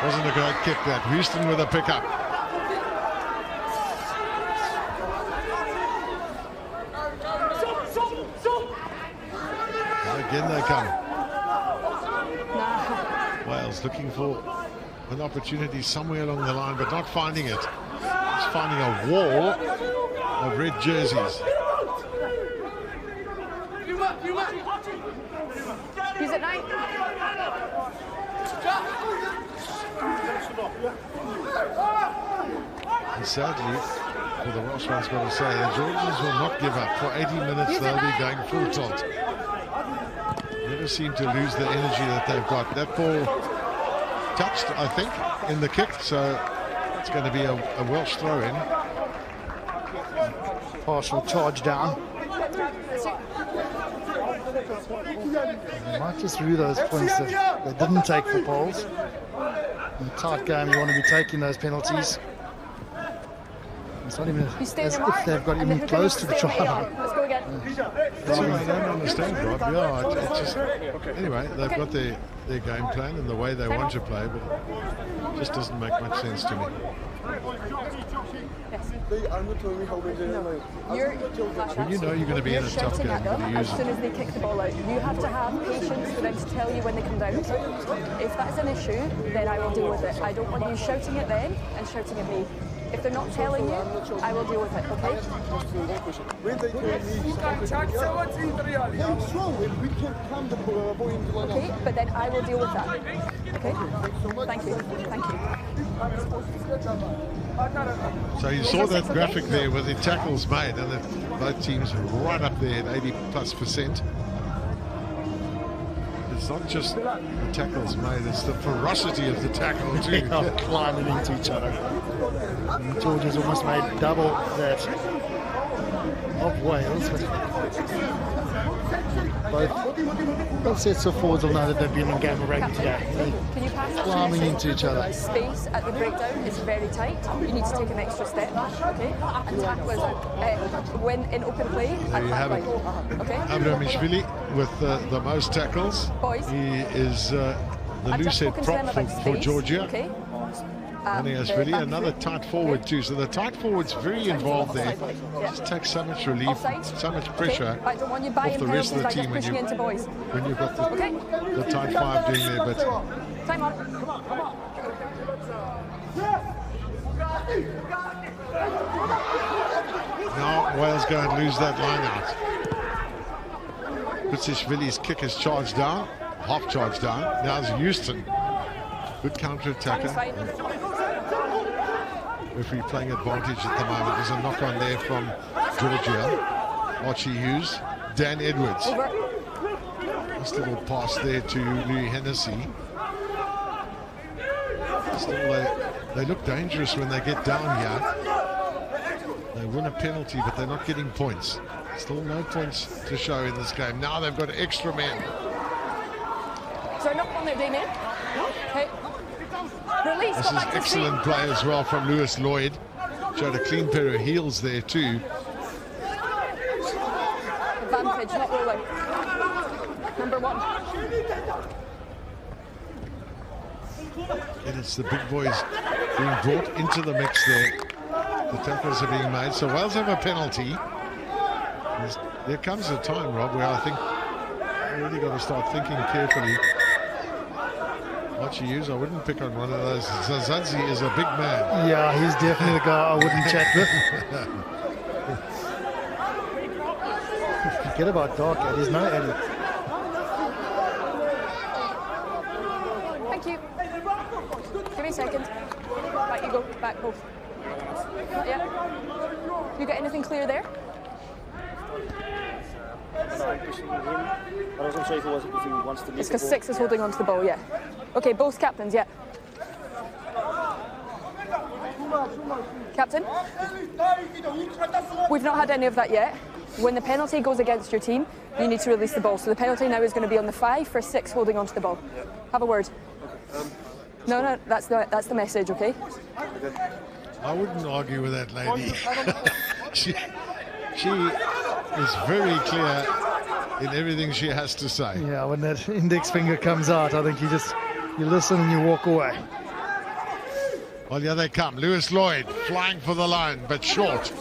S1: Wasn't a great kick that. Houston with a pickup. And again they come. Wales looking for an opportunity somewhere along the line, but not finding it. Just finding a wall of red jerseys.
S4: Who's at 9?
S1: And sadly, for the Welsh ones, got to say, the Georgians will not give up. For 80 minutes, they'll be going full tilt. Never seem to lose the energy that they've got. That ball touched, I think, in the kick, so it's going to be a Welsh throw-in.
S3: Partial charge down. They might just rue those points that they didn't take for poles. In a tight game, you want to be taking those penalties. It's not even as if they've got even close to the try line.
S4: Let's go again.
S1: That's what I don't understand, Rob. Yeah, it just, anyway, they've got their game plan and the way they want to play, but it just doesn't make much sense to me.
S4: Yes.
S1: When you know you're going to be in a tough game,
S4: as soon as they kick the ball out, you have to have patience for them to tell you when they come down. If that's an issue, then I will deal with it. I don't want you shouting at them and shouting at me. If they're not telling you, I will deal with it, okay? Okay, but then I will deal with that. Okay? Thank you. Thank you.
S1: So you saw that graphic there with the tackles made, and both teams are right up there at 80+%. It's not just the tackles made, it's the ferocity of the tackle too.
S3: Climbing into each other. And Georgia's almost made double that of Wales. But both sets of forwards will know that they've been in game of rugby today.
S4: Can you pass
S3: Climbing into each other.
S4: Space at the breakdown is very tight. You need to take an extra step, okay? And tacklers when in open play.
S1: There you have it.
S4: Okay.
S1: Abramishvili with the most tackles.
S4: Boys.
S1: He is the loose head prop for Georgia.
S4: Okay.
S1: Really another tight forward too. So the tight forward's very involved there. Just takes so much relief, so much pressure off the rest of the team when you've got the tight five doing their bit.
S4: Time on.
S1: Now Wales go and lose that line out. Kutsishvili's kick is charged down, half charged down. Now it's Houston. Good counter-attacker. Referee playing advantage at the moment. There's a knock on there from Georgia. Archie Hughes, Dan Edwards. Just a little pass there to Louis Hennessy. Still, they look dangerous when they get down here. They win a penalty, but they're not getting points. Still no points to show in this game. Now they've got extra men.
S4: So knock on there, Damien. Okay. Release.
S1: This is excellent play as well from Lewis Lloyd. Showed a clean pair of heels there too.
S4: Advantage, not rolling. Number 1.
S1: And it's the big boys being brought into the mix there. The tackles are being made. So Wales have a penalty. There comes a time, Rob, where I think I really got to start thinking carefully. What you use, I wouldn't pick on one of those. Zazadzi is a big man.
S3: Yeah, he's definitely the guy I wouldn't chat with. Forget about Dark Eddie. There's no Eddie.
S4: Thank you. Give me a second. Back you go. Back both. Yeah. You got anything clear there? It's because 6 is holding on to the ball, yeah. Okay, both captains, yeah. Captain? We've not had any of that yet. When the penalty goes against your team, you need to release the ball. So the penalty now is going to be on the 5 for 6 holding on to the ball. Have a word. No, that's the message, okay?
S1: I wouldn't argue with that lady. she is very clear in everything she has to say.
S3: Yeah, when that index finger comes out, I think you listen and you walk away.
S1: Well, here they come. Lewis Lloyd flying for the line, but short.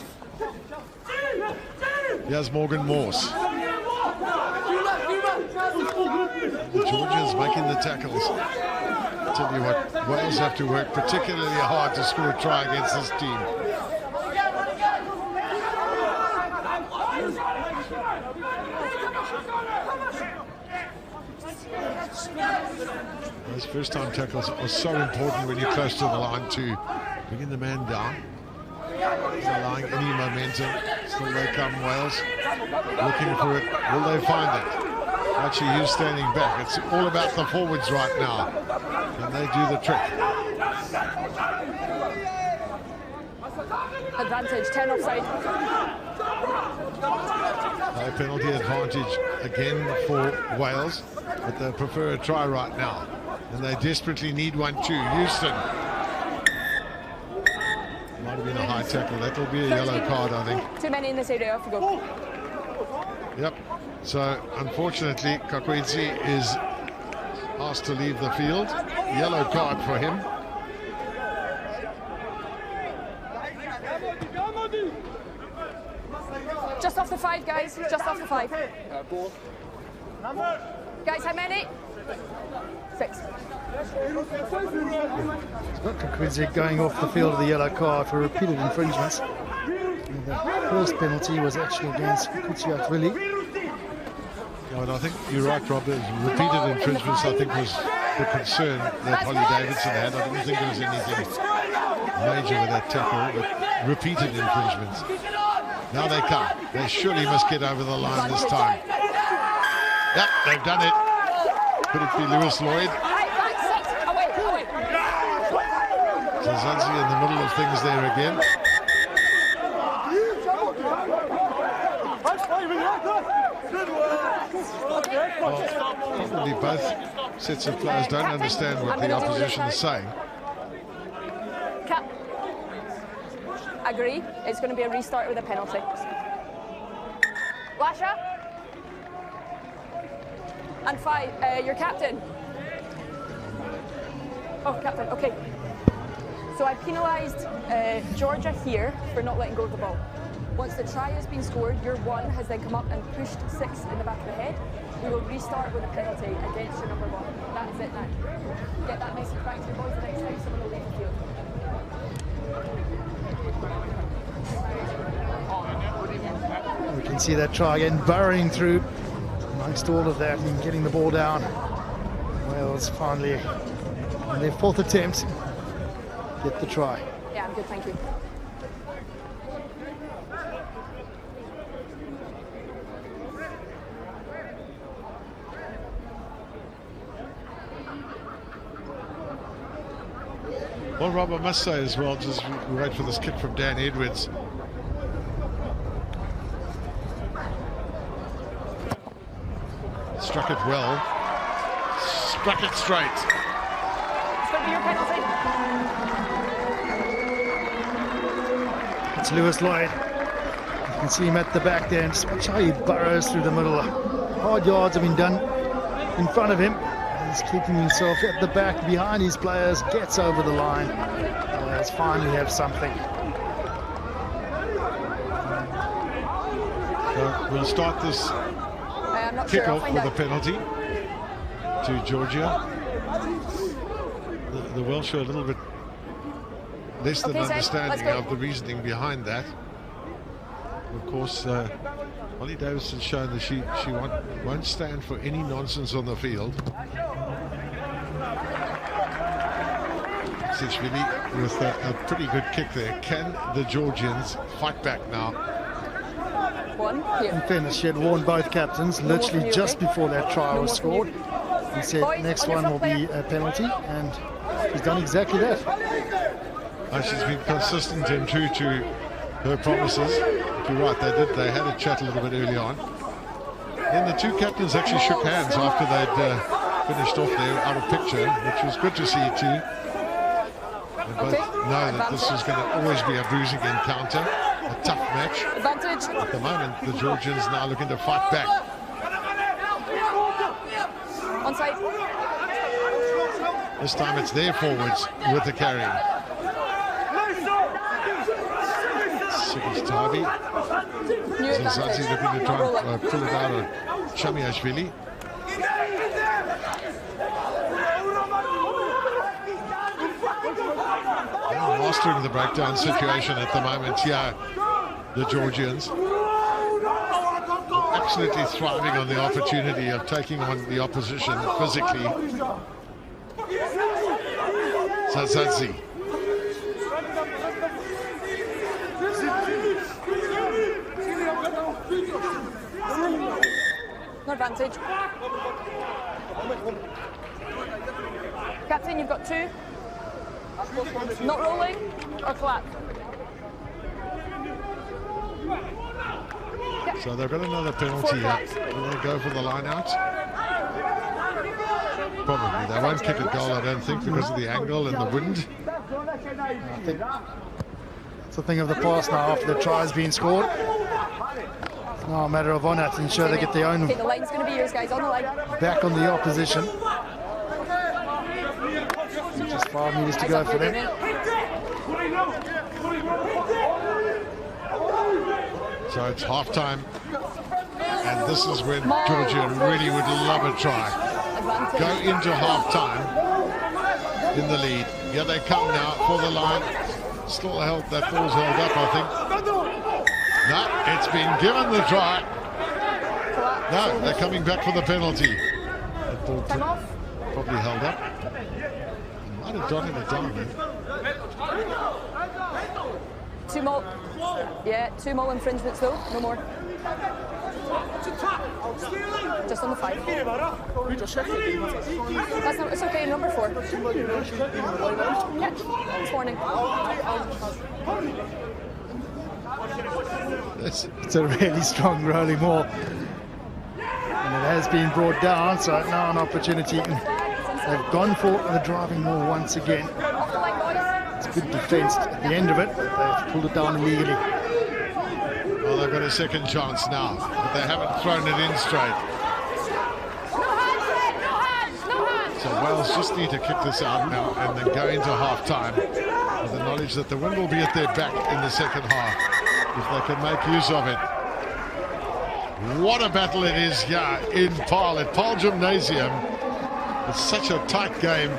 S1: Here's Morgan Morse. The Georgians making the tackles. I'll tell you what, Wales have to work particularly hard to score a try against this team. Those first-time tackles are so important when you're close to the line to bringing the man down, allowing any momentum. Still they come, Wales, looking for it. Will they find it? Archie Hughes standing back. It's all about the forwards right now. Can they do the trick?
S4: Advantage, 10 offside.
S1: No penalty advantage again for Wales, but they prefer a try right now. And they desperately need one too. Houston. Might have been a high tackle. That'll be a yellow card, I think.
S4: Too many in this area, have to go.
S1: Yep. So, unfortunately, Kakwezi is asked to leave the field. Yellow card for him.
S4: Just off the 5, guys. Just off the 5. Guys, how many? 6.
S3: Kakwezi going off the field of the yellow card for repeated infringements. And the first penalty was actually against Kutsiatvili.
S1: And I think you're right, Rob. Repeated infringements, I think, was the concern that Holly Davidson had. I didn't think there was anything major with that tackle, but repeated infringements. Now they come. They surely must get over the line this time. Yep, they've done it. Could it be Lewis Lloyd? Zanzi in the middle of things there again. Well, probably both sets of players don't understand what the opposition is saying.
S4: Cap. Agree. It's going to be a restart with a penalty. Lasha. And 5, your captain. Oh, captain, okay. So I penalised Georgia here for not letting go of the ball. Once the try has been scored, your 1 has then come up and pushed 6 in the back of the head. We will restart with a penalty against your number 1. That is it now. Get that message back to your boys the next time someone will leave the field.
S3: We can see that try again, burrowing through amongst all of that and getting the ball down. Wales finally, on their 4th attempt, get the try.
S4: Yeah, I'm good, thank you.
S1: Well, Rob, I must say as well, just wait for this kick from Dan Edwards. Struck it well. Struck it straight.
S4: It's going to be your penalty.
S3: It's Lewis Lloyd. You can see him at the back there, and just watch how he burrows through the middle. Hard yards have been done in front of him. He's keeping himself at the back behind his players, gets over the line. Let's finally have something.
S1: So we'll start this kick-off with a penalty to Georgia. The Welsh are a little bit less than understanding of the reasoning behind that. Of course, Holly Davidson's shown that she won't stand for any nonsense on the field. Sitchvili with a pretty good kick there. Can the Georgians fight back now?
S4: 1 here.
S3: In fairness, she had warned both captains literally just before that try was scored. He said next one will be a penalty, and he's done exactly that.
S1: She's been consistent and true to her promises. You're right, they had a chat a little bit early on. Then the two captains actually shook hands after they'd finished off there out of picture, which was good to see too. They both know that this is going to always be a bruising encounter, a tough match.
S4: Advantage.
S1: At the moment, the Georgians now looking to fight back.
S4: Onside.
S1: This time it's their forwards with the carry. Sigistavi.
S4: New advantage.
S1: Zazi looking to try and pull it out of Chamiashvili. Mastering the breakdown situation at the moment here, the Georgians. Absolutely thriving on the opportunity of taking on the opposition physically. Zazi.
S4: No advantage. Captain, you've got 2. Not rolling or clap. Yep.
S1: So they've got another penalty here. Will they go for the line out? Probably. They won't kick a goal, I don't think, because of the angle and the wind.
S3: I think it's a thing of the past now after the try has been scored. It's now a matter of honour to ensure they get their own
S4: Okay, the line's going to be yours, guys, on the line.
S3: back on the opposition. Just 5 meters to go for them.
S1: So it's half time. And this is when Georgia really would love a try. Go into half time in the lead. Here they come now for the line. Still held, that ball's held up, I think. No, it's been given the try. No, they're coming back for the penalty. That ball probably held up. Might have done it down then.
S4: 2 more. Yeah, 2 more infringements though, no more. Just on the 5. That's not, it's okay, number 4. Yeah, it's warning.
S3: It's a really strong rolling ball. And it has been brought down, so now an opportunity. They've gone for the driving maul once again.
S4: Off the line, boys.
S3: It's good defence at the end of it, but they've pulled it down illegally.
S1: Well, they've got a second chance now, but they haven't thrown it in straight. So Wales just need to kick this out now and then go into half-time with the knowledge that the wind will be at their back in the second half if they can make use of it. What a battle it is here in Paarl, at Paarl Gymnasium. It's such a tight game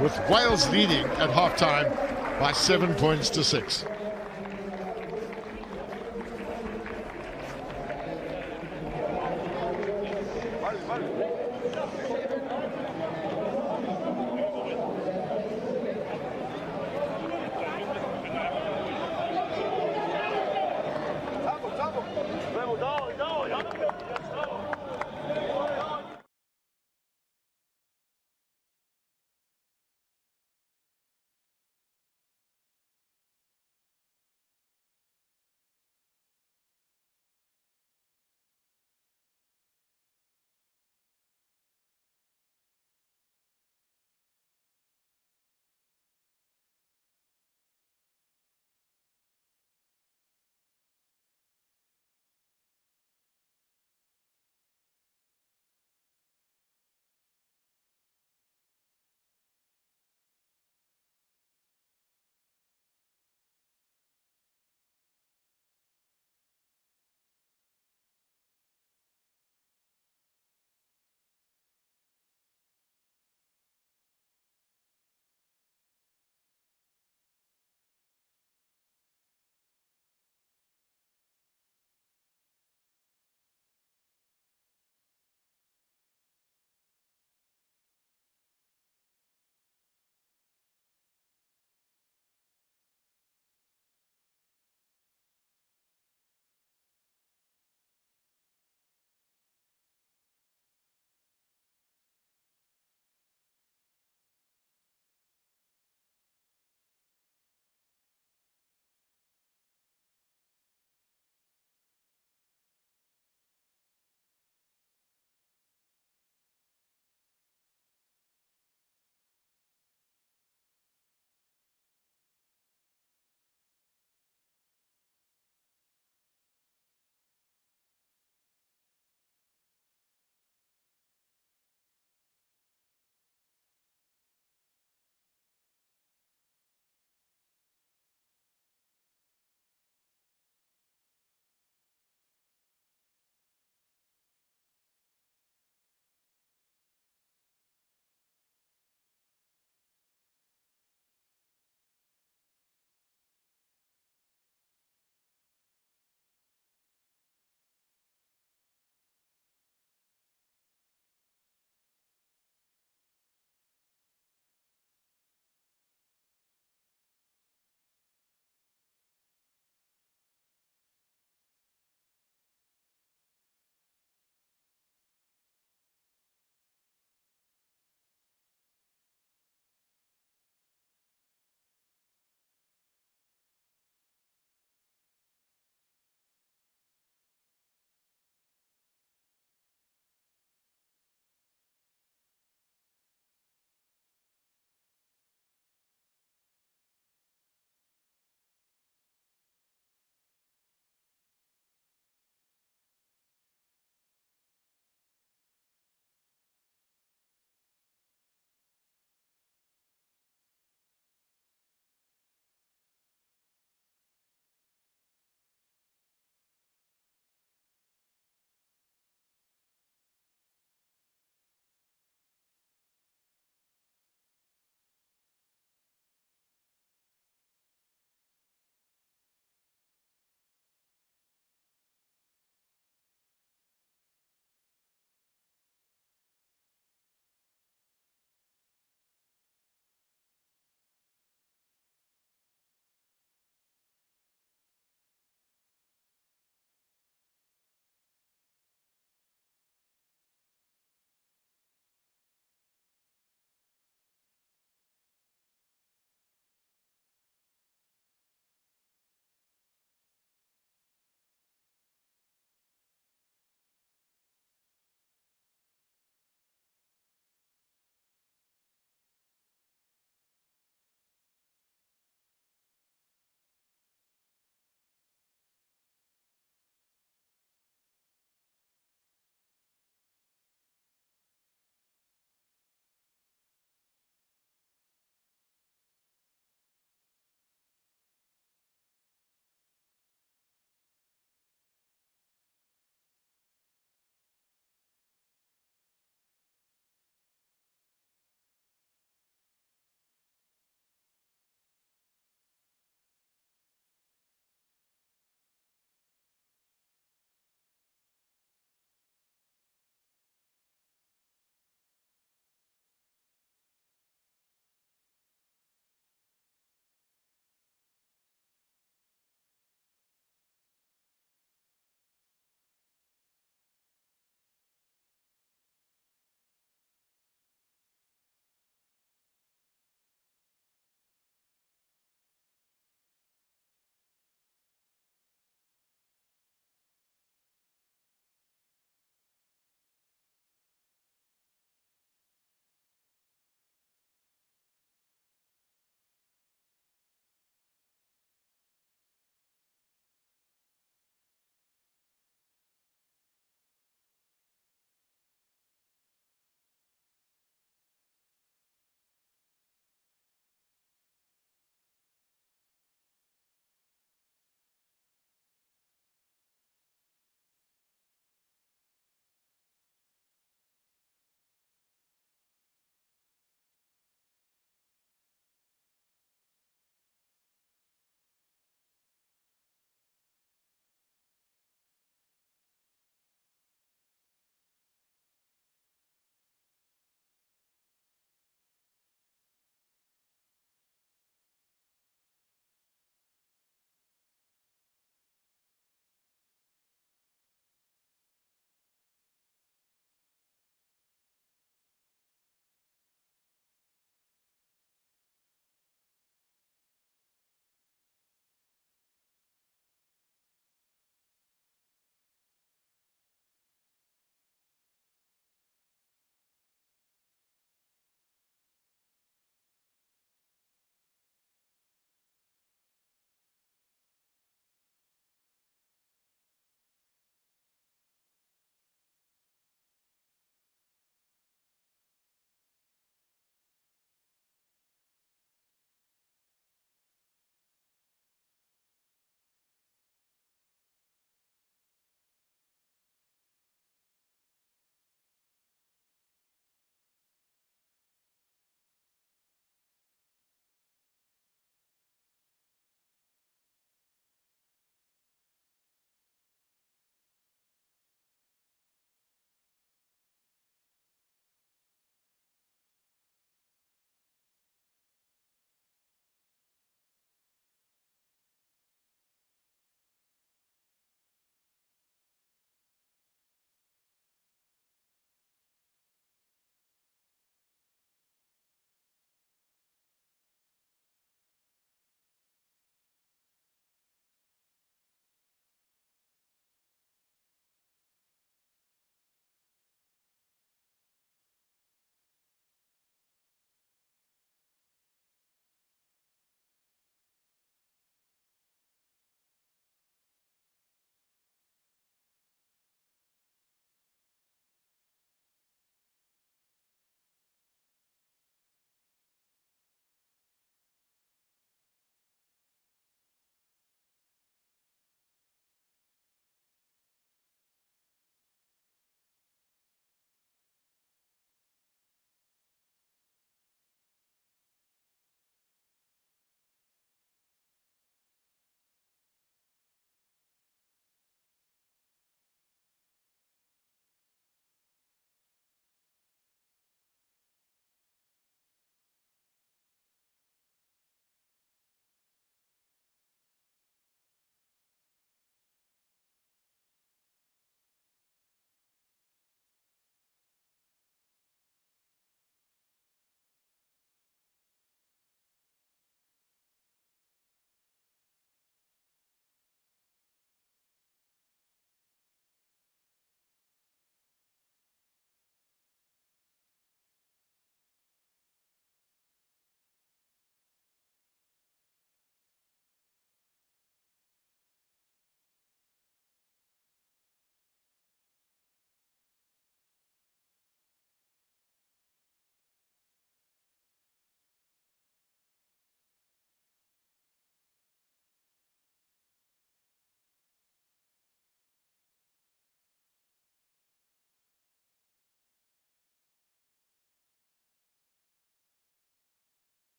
S1: with Wales leading at half-time by 7 points to 6.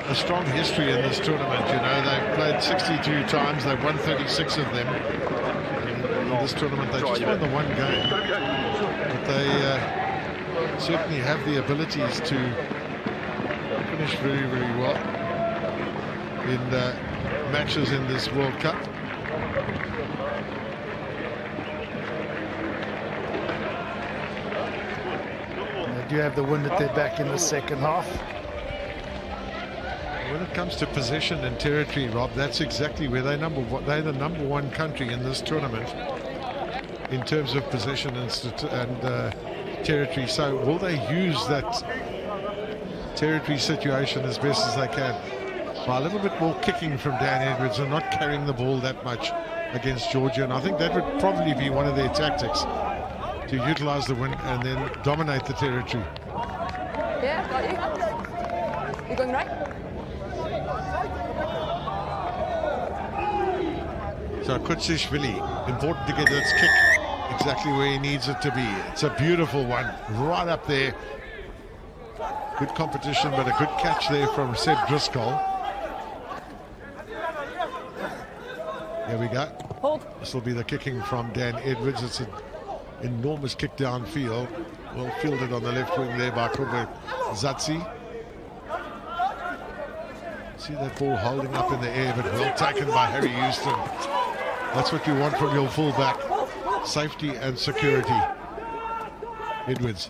S1: a strong history in this tournament. You know, they've played 62 times, they've won 36 of them. In this tournament, they just won the one game, but they certainly have the abilities to finish very, very well in matches in this World Cup.
S3: They do have the wind at their back in the second half.
S1: When it comes to possession and territory, Rob, that's exactly where they're the number one country in this tournament in terms of possession and territory. So will they use that territory situation as best as they can by a little bit more kicking from Dan Edwards and not carrying the ball that much against Georgia? And I think that would probably be one of their tactics, to utilize the wind and then dominate the territory.
S4: Yeah, got you. You going right?
S1: So Kutsishvili, important to get that kick exactly where he needs it to be. It's a beautiful one, right up there. Good competition, but a good catch there from Seb Driscoll. Here we go.
S4: Hold.
S1: This will be the kicking from Dan Edwards. It's an enormous kick downfield. Well fielded on the left wing there by Kubwe Zatsi. See that ball holding up in the air, but well taken by Harry Houston. That's what you want from your fullback. Safety and security. Edwards.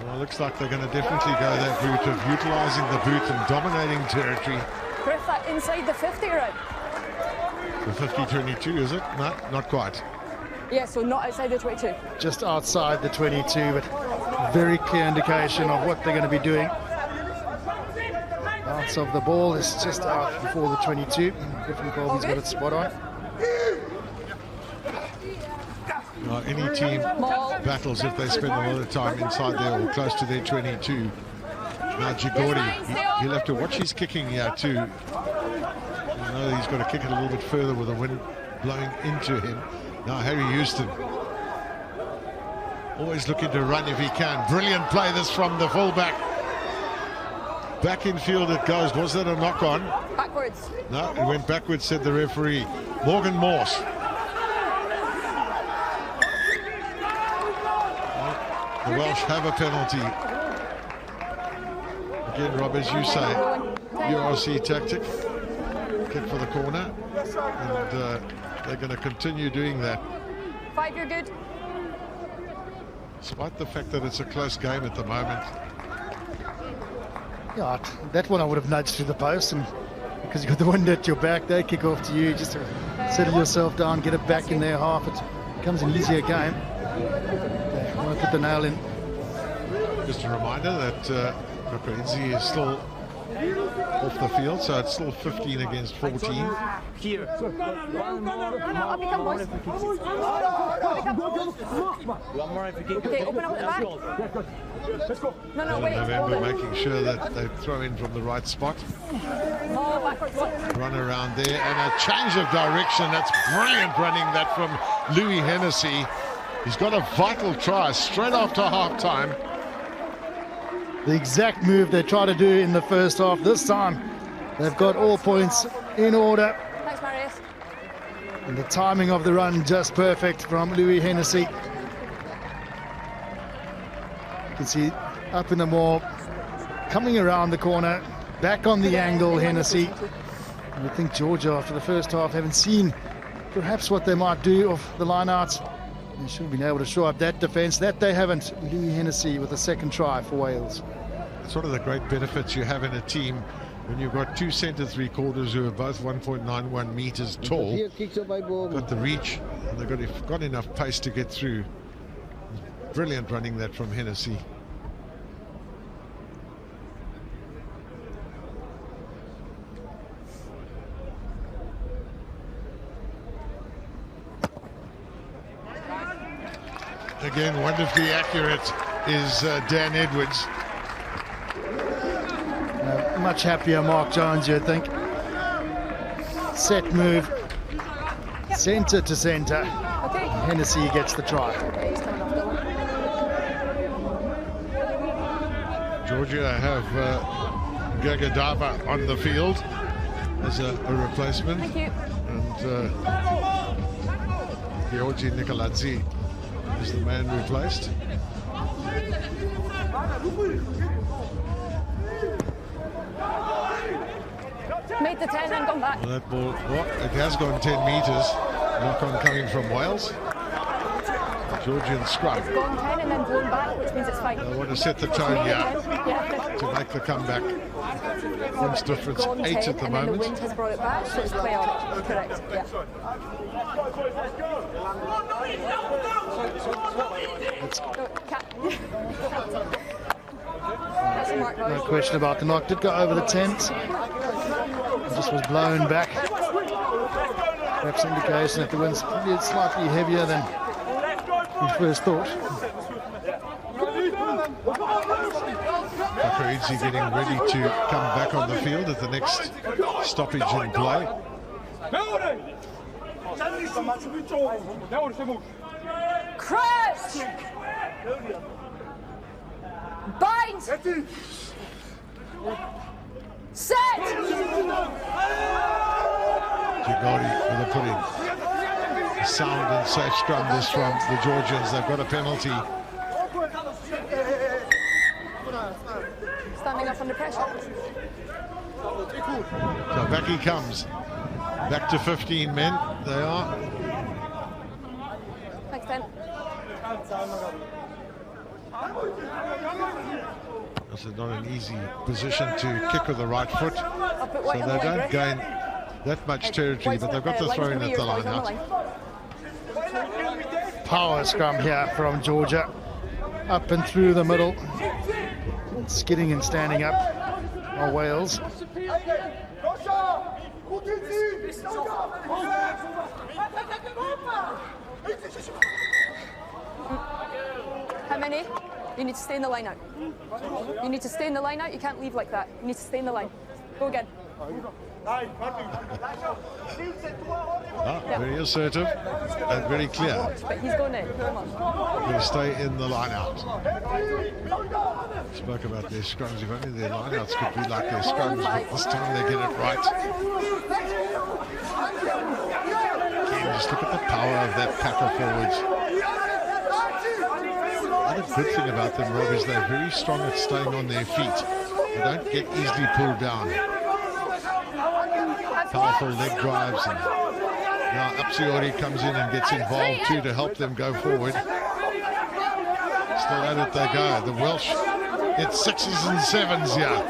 S1: Well, looks like they're going to definitely go that route of utilising the boot and dominating territory.
S4: Griff, that inside the 50 right?
S1: The 50-22, is it? No, not quite.
S4: Yeah, so not outside the 22.
S3: Just outside the 22, but very clear indication of what they're going to be doing. Bounce of the ball is just out before the 22. Griffin Colby's got it spot on.
S1: Any team battles if they spend a lot of time inside there or close to their 22. Now Jigori, he'll have to watch his kicking here too. You know he's got to kick it a little bit further with the wind blowing into him. Now Harry Houston, always looking to run if he can. Brilliant play this from the fullback. Back in field it goes. Was that a knock on?
S4: Backwards.
S1: No, it went backwards, said the referee. Morgan Morse. The Welsh have a penalty. Again, Rob, as you say, URC tactic. Kick for the corner. And they're going to continue doing that.
S4: 5, you're good.
S1: Despite the fact that it's a close game at the moment.
S3: Yeah, that one I would have nudged through the post, and because you've got the wind at your back, they kick off to you. Just to settle yourself down, get it back in their half. It becomes an easier game. They want to put the nail in.
S1: Just a reminder that Kapenzi is still off the field, so it's still 15 against 14.
S5: Here.
S4: No, up you come, boys.
S5: One more if you keep.
S4: Okay, open up at the back. No, wait.
S1: November making sure that they throw in from the right spot.
S4: No, backwards.
S1: Run around there and a change of direction. That's brilliant running that from Louis Hennessy. He's got a vital try straight after half-time.
S3: The exact move they tried to do in the first half. This time, they've got all points in order.
S4: Thanks, Marius.
S3: And the timing of the run just perfect from Louis Hennessy. You can see up in the wall, coming around the corner, back on the angle, Hennessy. And I think Georgia, after the first half, haven't seen perhaps what they might do off the line-outs. They should have been able to show up that defence. That they haven't. Louis Hennessy with a second try for Wales.
S1: It's one of the great benefits you have in a team when you've got two centre three-quarters who are both 1.91 metres tall. Got the reach, and they've got enough pace to get through. Brilliant running that from Hennessy. Again, wonderfully accurate is Dan Edwards.
S3: Much happier Mark Jones, you'd think. Set move, centre to centre.
S4: Okay.
S3: Hennessy gets the try.
S4: Okay, he's coming off the
S1: Georgia have Gagadava on the field as a replacement.
S4: Thank you.
S1: And Georgi Nikoladze is the man replaced.
S4: Made the 10 and gone back.
S1: Well, that ball, it has gone 10 metres. Knock on coming from Wales. Georgian scrum.
S4: It's gone 10 and then blown back, which means it's fine.
S1: They want to set the tone here to make the comeback. Points difference 8 at the moment.
S4: And then the wind has brought it back, so it's 12. Correct, yeah. That's a mark,
S3: No question about the knock. Did go over the 10s. Just was blown back. Perhaps indication that the wind's slightly heavier than we first thought.
S1: Paparizzi getting ready to come back on the field at the next stoppage in play.
S4: Crouch! Bind! Set!
S1: Jigori with a putting. Sound and safe scrum this from the Georgians. They've got a penalty.
S4: Standing up under pressure.
S1: So back he comes. Back to 15 men. They are.
S4: Thanks, Ben.
S1: This is not an easy position to kick with the right foot.
S4: I'll put
S1: So
S4: white on the
S1: they
S4: line,
S1: don't
S4: Greg.
S1: gain that much territory, but they've got to throw in at the line out.
S3: Power scrum here from Georgia. Up and through the middle. Skidding and standing up are Wales.
S4: How many? You need to stay in the line out. You need to stay in the line out. You can't leave like that. You need to stay in the line. Go again.
S1: Very assertive and very clear.
S4: But he's going in. Come on.
S1: Going to stay in the line out. Spoke about their scrums. If only their line outs could be like their scrums, but this time they get it right. Again, just look at the power of that pack of forwards. Another good thing about them, Rob, is they're very strong at staying on their feet. They don't get easily pulled down. Powerful leg drives, and now Apsiori comes in and gets involved too to help them go forward. Still at it they go. The Welsh get 6s and 7s here.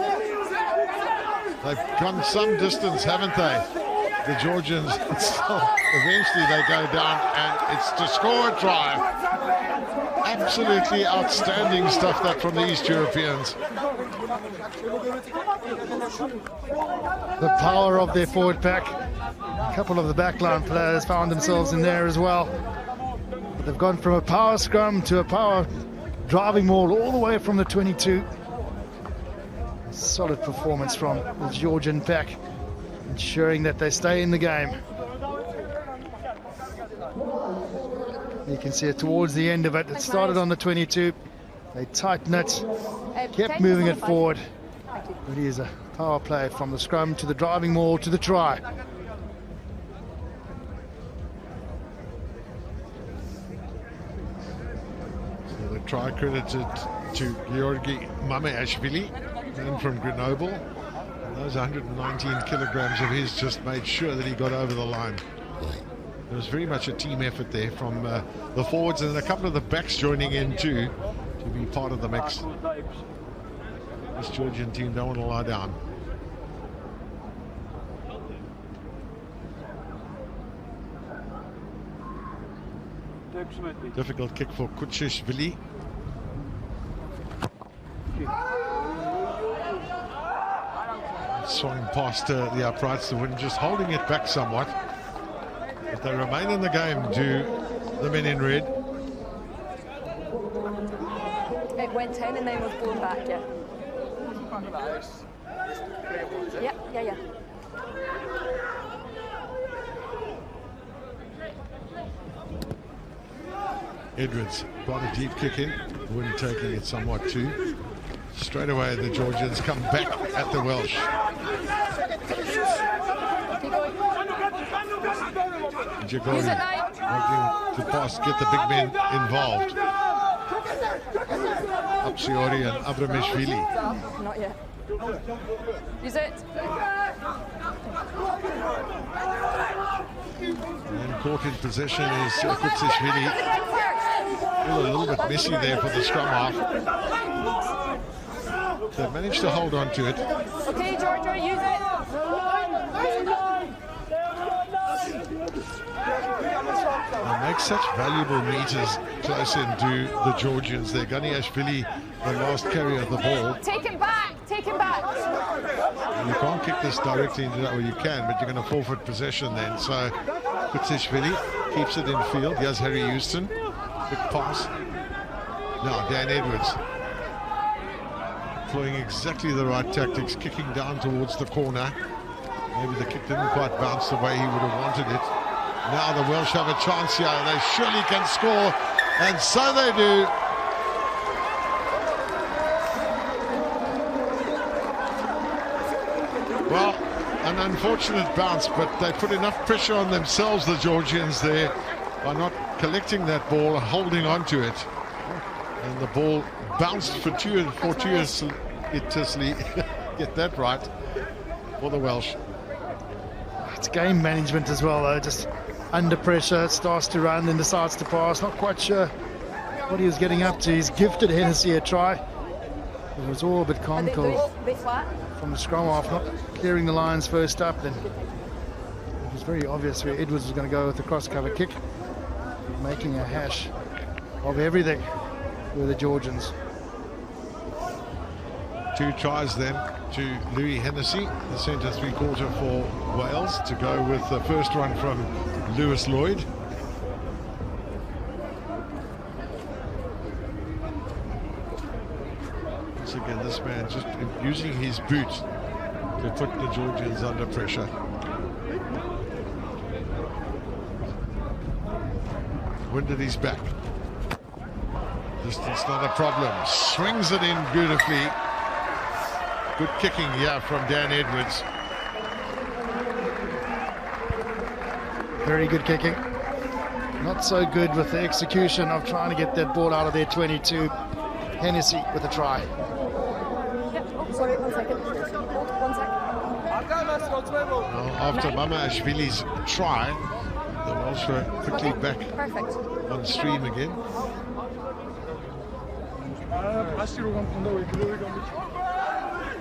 S1: They've gone some distance, haven't they? The Georgians, eventually they go down and it's to score a try. Absolutely outstanding stuff that from the East Europeans.
S3: The power of their forward pack. A couple of the backline players found themselves in there as well. But they've gone from a power scrum to a power driving maul all the way from the 22. Solid performance from the Georgian pack, ensuring that they stay in the game. You can see it towards the end of it. It started on the 22. They tightened it, kept moving it forward. But here's a power play from the scrum to the driving maul to the try.
S1: So the try credited to Georgi Mameashvili, man from Grenoble. And those 119 kilograms of his just made sure that he got over the line. There was very much a team effort there from the forwards and a couple of the backs joining in too to be part of the mix. This Georgian team don't want to lie down. Difficult kick for Kuchishvili. Swung past the uprights, the wind just holding it back somewhat. But they remain in the game, do the men in red.
S4: It went 10 and then was blown back, yeah. Yeah.
S1: Edwards brought a deep kick in, wind taking it somewhat too. Straight away, the Georgians come back at the Welsh. Jagori wanting to pass, get the big men involved. Apsiori and Abramishvili.
S4: Not yet. Use it.
S1: And caught in possession is Kutsishvili. A little bit messy there for the scrum half. They managed to hold on to it.
S4: Okay, Georgia, use it.
S1: They make such valuable meters close in to the Georgians. They're Ganiashvili, the last carry of the ball.
S4: Take him back. Take him back.
S1: You can't kick this directly into that, or you can, but you're going to forfeit possession then. So Kutsishvili keeps it in field. Here's Harry Houston. Big pass. Now Dan Edwards employing exactly the right tactics, kicking down towards the corner. Maybe the kick didn't quite bounce the way he would have wanted it. Now the Welsh have a chance here. They surely can score, and so they do. Well, an unfortunate bounce, but they put enough pressure on themselves, the Georgians, there, by not collecting that ball, holding on to it. And the ball bounced fortuitously, get that right, for the Welsh.
S3: It's game management as well, though. Just under pressure, starts to run, then decides to pass. Not quite sure what he was getting up to. He's gifted Hennessy a try. It was all a bit comical from the scrum half, not clearing the lines first up. Then it was very obvious where Edwards was going to go with the cross-cover kick, making a hash of everything with the Georgians.
S1: 2 tries then to Louis Hennessy, the centre three-quarter for Wales, to go with the first one from Lewis Lloyd. Once again, this man just using his boot to put the Georgians under pressure. Winded his back. Distance not a problem. Swings it in beautifully. Good kicking here from Dan Edwards.
S3: Very good kicking. Not so good with the execution of trying to get that ball out of their 22. Hennessy with a try.
S4: Yep. Oh, sorry, 1 second. Hold, 1 second.
S1: Well, after Mamashvili's try, the Welsh were quickly back on stream again.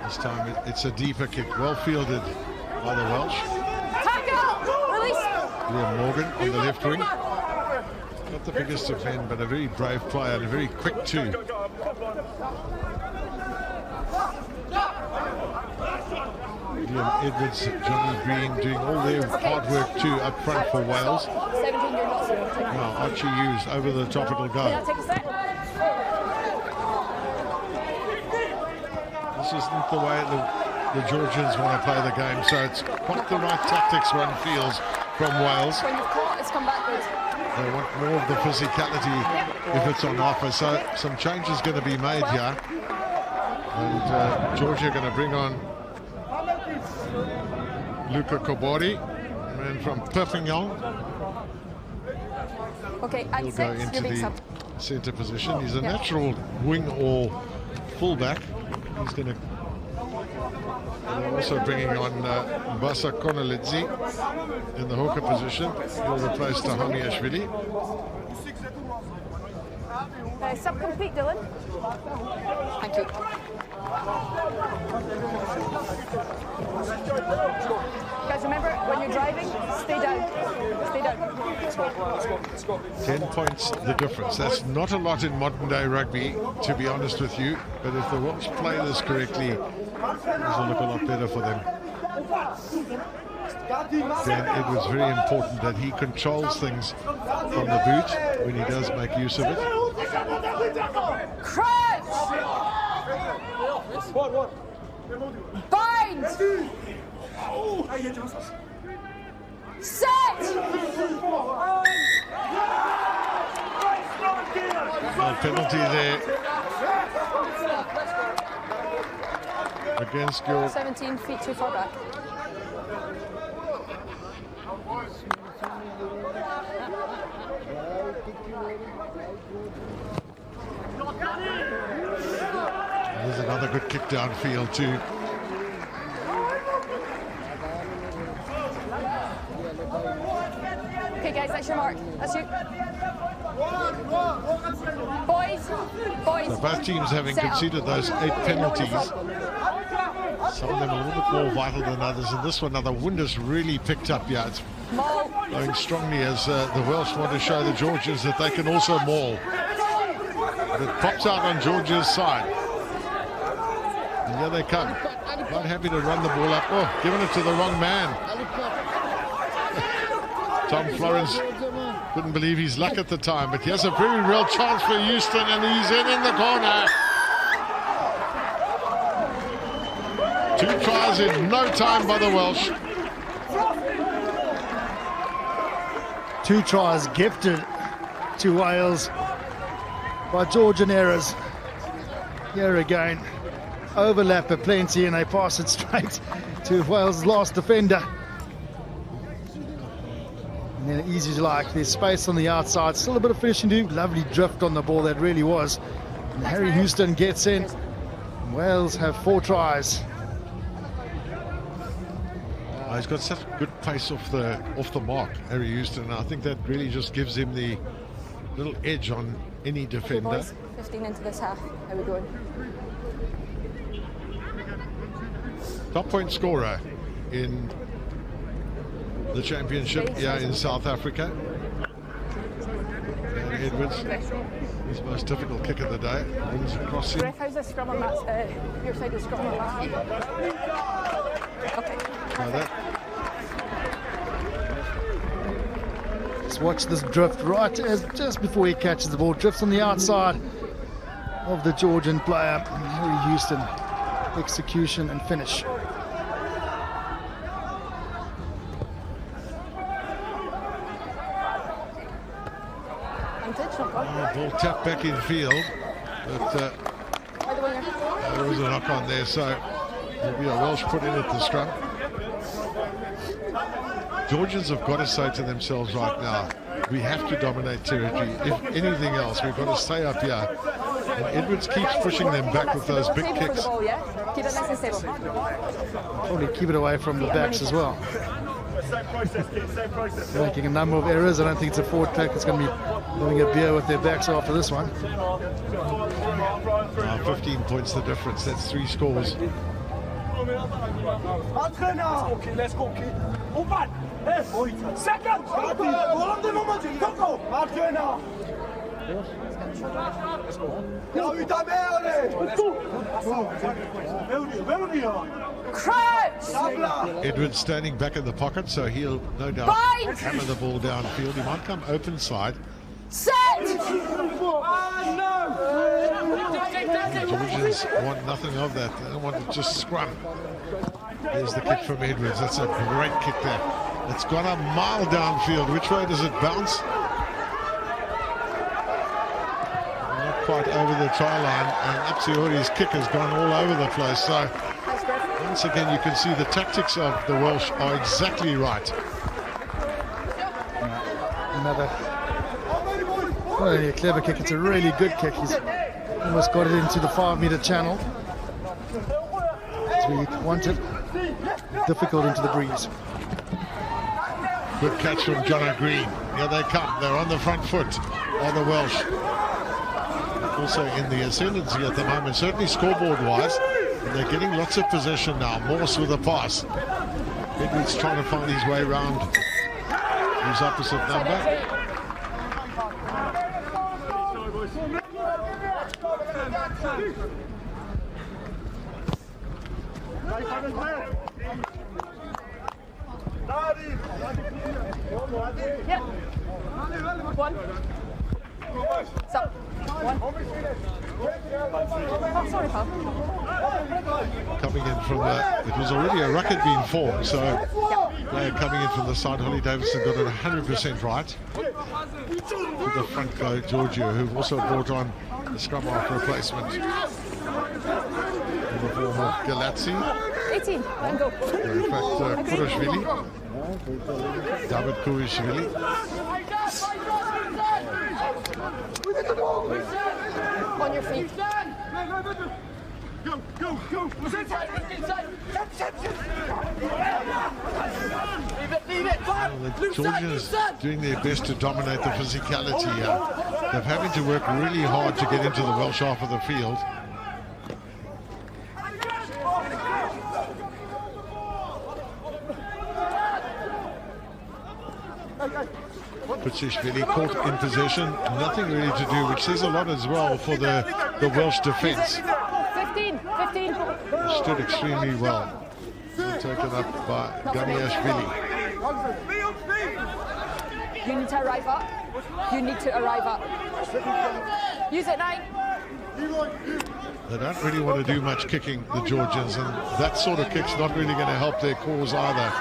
S1: This time it's a deeper kick, well fielded by the Welsh.
S4: Tackle! Release!
S1: Liam Morgan on the left wing. Not the biggest of men, but a very brave player and very quick too. Liam Edwards, Johnny Green doing all their hard work too up front for Wales.
S4: 17, you're not zero.
S1: Now Archie Hughes over the top, it'll go.
S4: Take a step.
S1: This isn't the way the Georgians want to play the game, so it's quite the right tactics one feels from Wales.
S4: When you've caught, it's come backwards.
S1: They want more of the physicality if it's on offer, so some changes going to be made here. And Georgia going to bring on Luca Kobori, man from Perpignan.
S4: Okay,
S1: He'll go into the centre position. He's a natural wing or fullback. He's going to. They're also bringing on Mbasa Konolidze in the hooker position. He'll replace Tahamiashvili.
S4: Sub complete, Dylan. Thank you. Guys, remember, when you're driving, stay down. Stay down.
S1: 10 points the difference. That's not a lot in modern day rugby, to be honest with you. But if the Welsh play this correctly, this will look a lot better for them. Dan Edwards, very important that he controls things from the boot when he does make use of it.
S4: Crouch! Bind! Set!
S1: No penalty there. against your
S4: 17 feet too far back.
S1: There's another good kick downfield too.
S4: Okay, guys, that's your mark. That's you. Boys.
S1: So both teams having conceded those 8 penalties. Some of them a little bit more vital than others. And this one, now the wind has really picked up. Yeah, it's blowing strongly as the Welsh want to show the Georgians that they can also maul. But it pops out on Georgia's side. And here they come. Not happy to run the ball up. Oh, giving it to the wrong man. Tom Florence couldn't believe his luck at the time, but he has a very real chance for Houston, and he's in the corner. 2 tries in no time by the Welsh.
S3: 2 tries gifted to Wales by Georgian errors. Here again, overlap aplenty, and they pass it straight to Wales' last defender. And then easy as you like, there's space on the outside, still a bit of finishing to do. Lovely drift on the ball, that really was. And Harry Houston gets in. Wales have 4 tries.
S1: He's got such good pace off the mark, Harry Houston. I think that really just gives him the little edge on any defender.
S4: Okay, boys, 15 into this half. How are we going?
S1: Top point scorer in the championship here in South Africa. And Edwards, his most difficult kick of the day, wins across him.
S4: Ref, how's the scrum on that? Your side of the scrum on that? Okay.
S3: Just watch this drift right as just before he catches the ball. Drifts on the outside of the Georgian player. Harry Houston, execution and finish.
S1: Ball tapped back in field, but there was a knock on there, so there'll be a Welsh put in at the scrum. Georgians have got to say to themselves right now, we have to dominate territory. If anything else, we've got to stay up here. And Edwards keeps pushing them back with those big kicks.
S4: Keep it nice and stable.
S3: Probably keep it away from the backs as well. They're making a number of errors. I don't think it's a forward pack that's going to be having a beer with their backs after this one.
S1: 15 points the difference. That's 3 scores.
S6: Let's go, kid. Open. Second.
S1: Edwards standing back in the pocket, so he'll no doubt hammer the ball downfield. He might come open side.
S4: Set!
S1: The Georgians want nothing of that. They want to just scrum. There's the kick from Edwards. That's a great kick there. It's gone a mile downfield. Which way does it bounce? Not quite over the try line, and Apsiori's kick has gone all over the place. So once again, you can see the tactics of the Welsh are exactly right.
S3: Another not only a clever kick, it's a really good kick. He's almost got it into the 5-meter channel as we want it. Difficult into the breeze.
S1: Good catch from John O'Green. Here they come. They're on the front foot on the Welsh. Also in the ascendancy at the moment, certainly scoreboard-wise. And they're getting lots of possession now. Morse with a pass. Edwards trying to find his way around his opposite number.
S4: Yep. One. Stop. One. Oh, sorry, pal.
S1: Coming in from it was already a rucket being formed, so player coming in from the side, Holly Davidson got it 100% right. To the front go Georgia, who've also brought on the scrum half replacement in the form form of Galatsi.
S4: 18, let him go.
S1: In fact, Kurashvili. David Kurashvili.
S4: On your feet.
S6: Go!
S1: The Georgians doing their best to dominate the physicality here. They're having to work really hard to get into the Welsh half of the field. Kutsishvili caught in possession, nothing really to do, which says a lot as well for the Welsh defence.
S4: 15.
S1: Stood extremely well. Taken up by Ganiashvili.
S4: You need to arrive up. Use it, 9.
S1: They don't really want to do much kicking, the Georgians, and that sort of kick's not really going to help their cause either.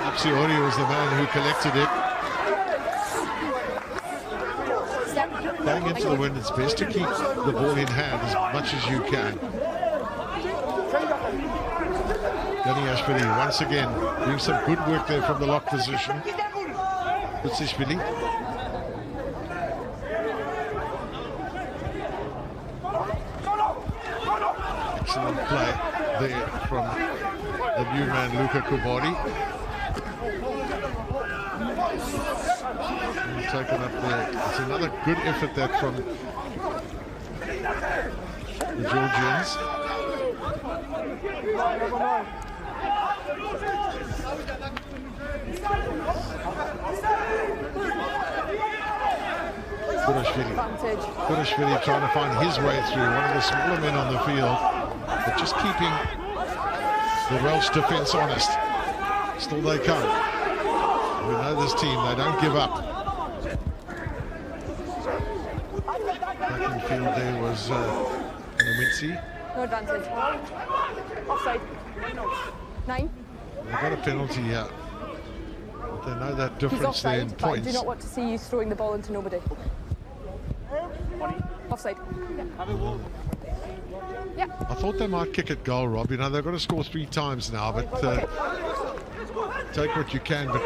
S1: Apsiori was the man who collected it. Going into the wind, it's best to keep the ball in hand as much as you can. Ganiashvili once again doing some good work there from the lock position. Kutsishvili. Excellent play there from the new man Luka Kubori. Taken up there. It's another good effort that from the Georgians. Kurashvili trying to find his way through, one of the smaller men on the field, but just keeping the Welsh defence honest. Still they come. We know this team, they don't give up. Back in field there was Namitsi.
S4: No advantage. Offside. 9.
S1: They've got a penalty here. But they know that
S4: He's
S1: difference there in
S4: offside, but I
S1: points.
S4: do not want to see you throwing the ball into nobody. Offside. Yeah.
S1: I thought they might kick it goal, Rob. You know, they've got to score 3 times now, but take what you can. But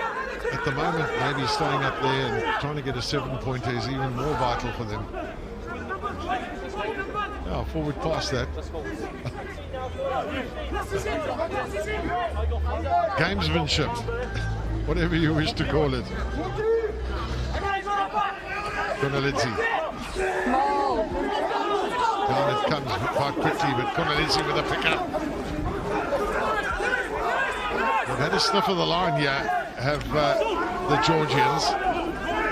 S1: at the moment, maybe staying up there and trying to get a 7-pointer is even more vital for them. Oh, forward past that. Gamesmanship, whatever you wish to call it. Konalitsi. Down it comes quite quickly, but Konalitsi with a pick-up. They've had a sniff of the line here, have the Georgians.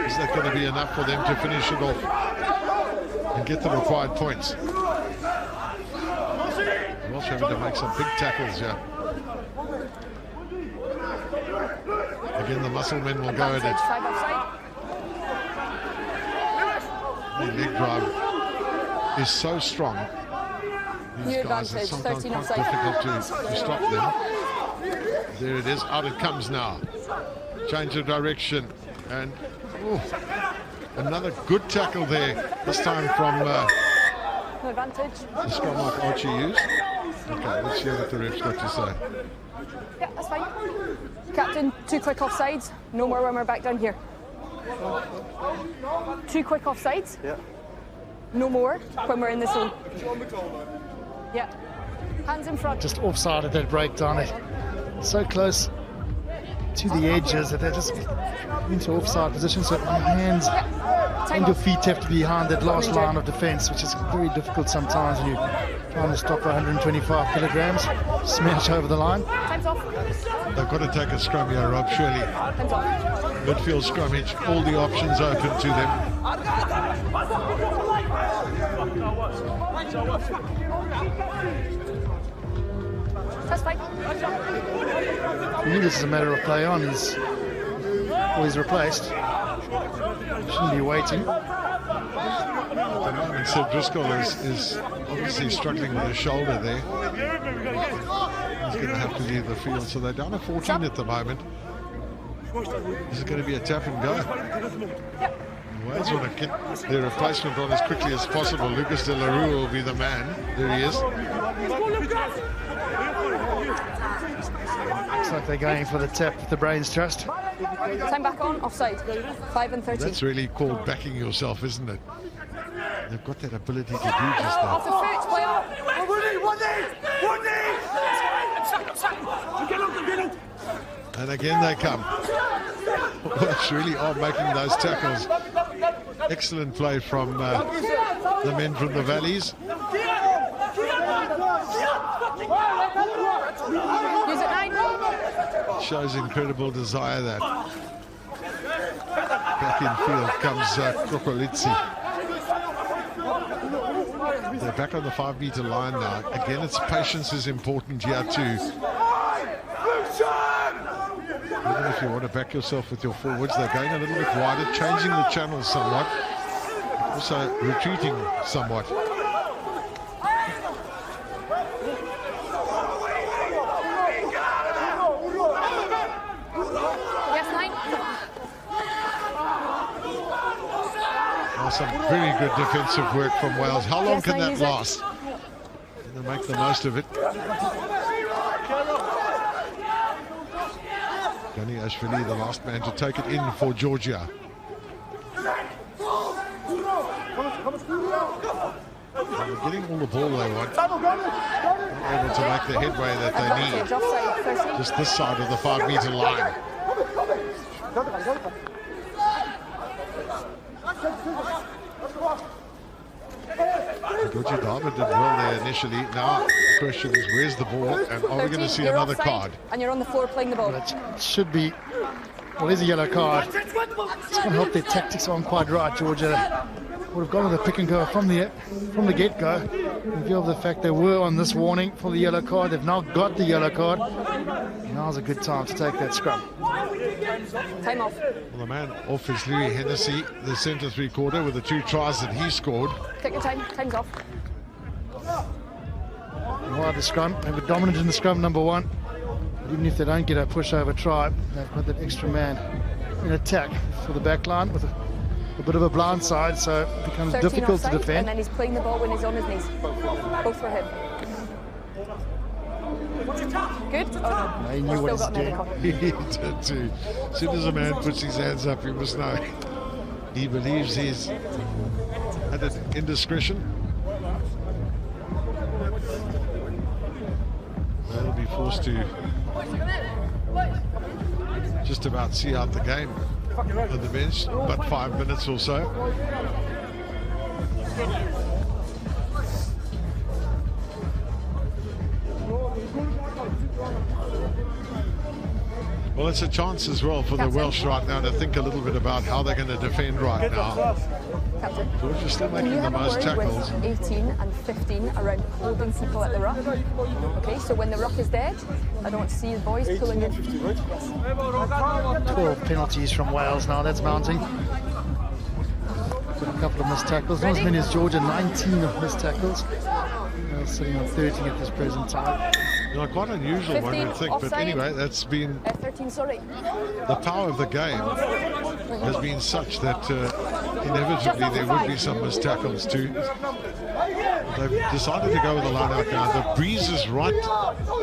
S1: Is that going to be enough for them to finish it off and get the required points? They're also having to make some big tackles here. Again, the muscle men will go at it. The leg drive is so strong. These guys are sometimes quite difficult to stop them. There it is, out it comes now. Change of direction, and another good tackle there, this time from the scrum half Archie used. Okay, let's hear what the ref's got to say.
S4: Yeah, that's fine. Captain, 2 quick offsides. No more when we're back down here. 2 quick offsides.
S5: Yeah.
S4: No more when we're in the zone. Yeah. Hands in front.
S3: Just offside at that breakdown. So close to the edges that they're just into offside position. So hands and your feet have to be behind that last line of defence, which is very difficult sometimes when you're trying to stop 125 kilograms. Smash over the line.
S4: Time's off.
S1: They've got to take a scrum here, Rob, surely.
S4: Time's off.
S1: Midfield scrummage, all the options open to them.
S4: That's fine.
S3: I knew this is a matter of play on. He's always replaced. Shouldn't be waiting.
S1: At the moment, Sid Driscoll is obviously struggling with his shoulder there. He's going to have to leave the field, so they're down to 14 at the moment. This is going to be a tap and go. Wales want to get their replacement on as quickly as possible. Lucas De La Rue will be the man. There he is.
S3: Looks like they're going for the tap with the brains trust.
S4: Time back on, offside. 5 and 30.
S1: That's really called backing yourself, isn't it? They've got that ability to do just
S4: Off
S1: that.
S4: the foot, play on.
S1: And again they come. Welsh really are making those tackles. Excellent play from the men from the Valleys.
S4: Use it 9.
S1: Shows incredible desire that. Back in field comes Krokolitsi. They're back on the 5-meter line now. Again, it's patience is important here too. Even if you want to back yourself with your forwards, they're going a little bit wider, changing the channel somewhat. Also retreating somewhat.
S4: Yes, 9.
S1: Now some very good defensive work from Wales. How long can that last? Can they make the most of it? Gani Ashvili, the last man to take it in for Georgia. They're getting all the ball they want. Not able to make the headway that they need. Just this side of the 5-meter line. Georgia Dharma did well there initially. Now the question is, where's the ball? And are we going to see another card?
S4: And you're on the floor playing the ball.
S3: It should be. Well, there's a yellow card. It's going to help their tactics aren't quite right. Georgia would have gone with a pick and go from the get-go. In view of the fact they were on this warning for the yellow card, they've now got the yellow card. Now's a good time to take that scrum.
S4: Time off.
S1: Well, the man off is Louis Hennessy, the centre three-quarter, with the 2 tries that he scored.
S4: Take your time. Time's off.
S3: Wide the scrum. They were dominant in the scrum, number 1. But even if they don't get a pushover try, they've got that extra man in attack for the back line with a bit of a blind side, so it becomes difficult to defend.
S4: And then he's playing the ball when he's on his knees. Both for him. Good? Oh, no.
S3: He knew what he's doing.
S1: He did too. As soon as a man puts his hands up, you must know he believes he's had an indiscretion. They'll be forced to just about see out the game on the bench, about 5 minutes or so. Well, it's a chance as well for the Welsh right now to think a little bit about how they're going to defend right now.
S4: Captain,
S1: Georgia's still
S4: can
S1: making
S4: you
S1: the
S4: have a
S1: most
S4: word
S1: tackles.
S4: with 18 and 15 around holding people at the ruck? Okay, so when the ruck is dead, I don't want to see the boys pulling in.
S3: 12 penalties from Wales now, that's mounting. Got a couple of missed tackles, not as many as Georgia, 19 of missed tackles. They're sitting on 13 at this present time.
S1: Quite unusual, one would think, but anyway, that's been
S4: 13, sorry.
S1: the power of the game has been such that inevitably there would be some missed tackles too. They've decided to go with the line out now. The breeze is right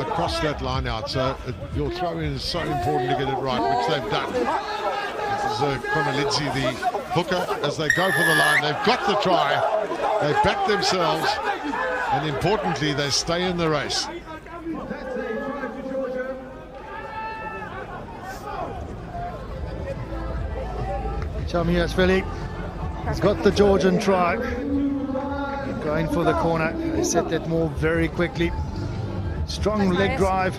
S1: across that line out, so your throw in is so important to get it right, which they've done. This is Konolidze, the hooker, as they go for the line. They've got the try, they back themselves, and importantly, they stay in the race.
S3: Chamiashvili has got the Georgian try. Going for the corner. They set that more very quickly. Strong leg drive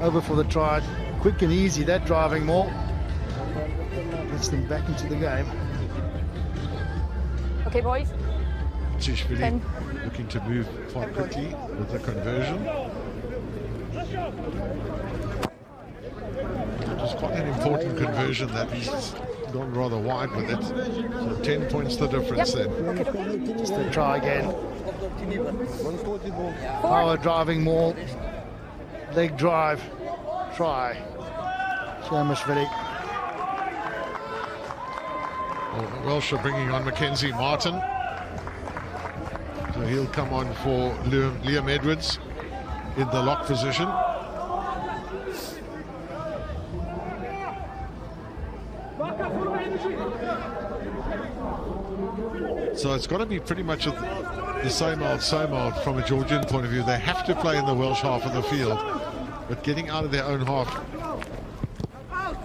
S3: over for the try. Quick and easy, that driving more. Gets them back into the game.
S4: Okay, boys.
S1: Chishvili looking to move quite quickly with the conversion. It was quite an important conversion that he's gone rather wide with it. So 10 points the difference then.
S4: Okay.
S3: Just a try again. Power driving more. Leg drive. Try. Chamiashvili.
S1: Well, the Welsh are bringing on Mackenzie Martin. So So he'll come on for Liam Edwards in the lock position. So it's got to be pretty much the same old from a Georgian point of view. They have to play in the Welsh half of the field, but getting out of their own half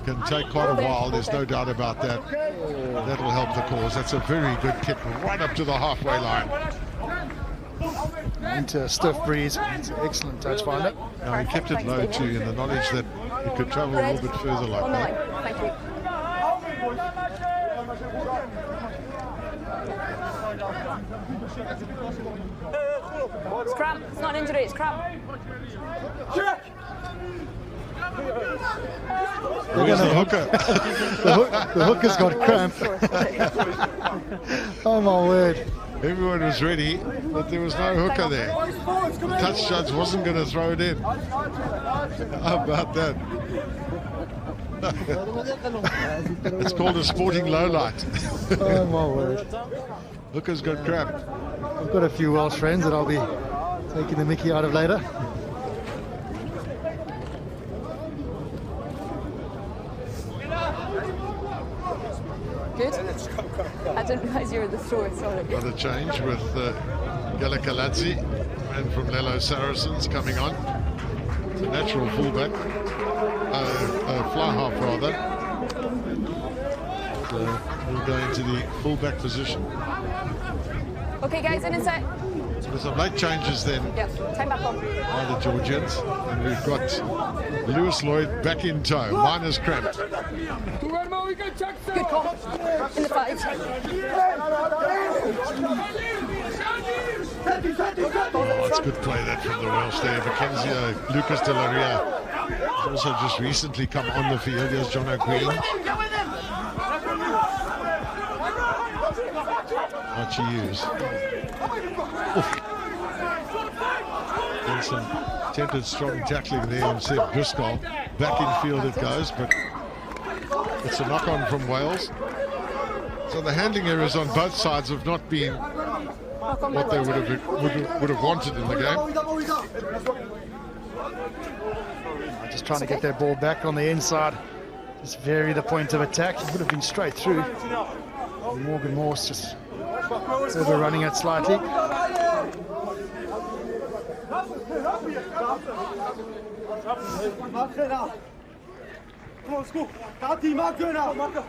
S1: can take quite a while. There's no doubt about that. That'll help the cause. That's a very good kick right up to the halfway line.
S3: Into a stiff breeze. It's an excellent touch finder.
S1: Now he kept it low too, in the knowledge that he could travel a little bit further like that.
S4: Thank you. It's cramp. It's not an injury, it's cramp.
S1: Where's the hooker?
S3: the hooker's got cramp. Oh my word.
S1: Everyone was ready, but there was no hooker there. The touch judge wasn't going to throw it in. How about that? It's called a sporting low light.
S3: Oh my word.
S1: Hooker's got cramp.
S3: I've got a few Welsh friends that I'll be taking the mickey out of later.
S4: Good. I didn't realise you were the thrower, sorry.
S1: Another change with Galakaladze and from Lello Saracens coming on. It's a natural fullback, fly half rather. So we'll go into the fullback position.
S4: Okay, guys, in set.
S1: So there's some late changes then.
S4: Yep, time back on.
S1: By the Georgians, and we've got Lewis Lloyd back in tow. Minus cramp.
S4: Good call. In the fight.
S1: Oh, it's good play that from the Welsh there. Mackenzie, Lucas De La Ria has also just recently come on the field. Here's John O'Queen. Archie Hughes. There's some attempted strong tackling there on Seb Driscoll. Back in field it goes, but it's a knock-on from Wales. So the handling errors on both sides have not been what they would have wanted in the game.
S3: Just trying to get that ball back on the inside. Just vary the point of attack. It would have been straight through. Morgan Morse just overrunning it slightly.
S6: Come on, let's go. Kati, mark now. Let's go.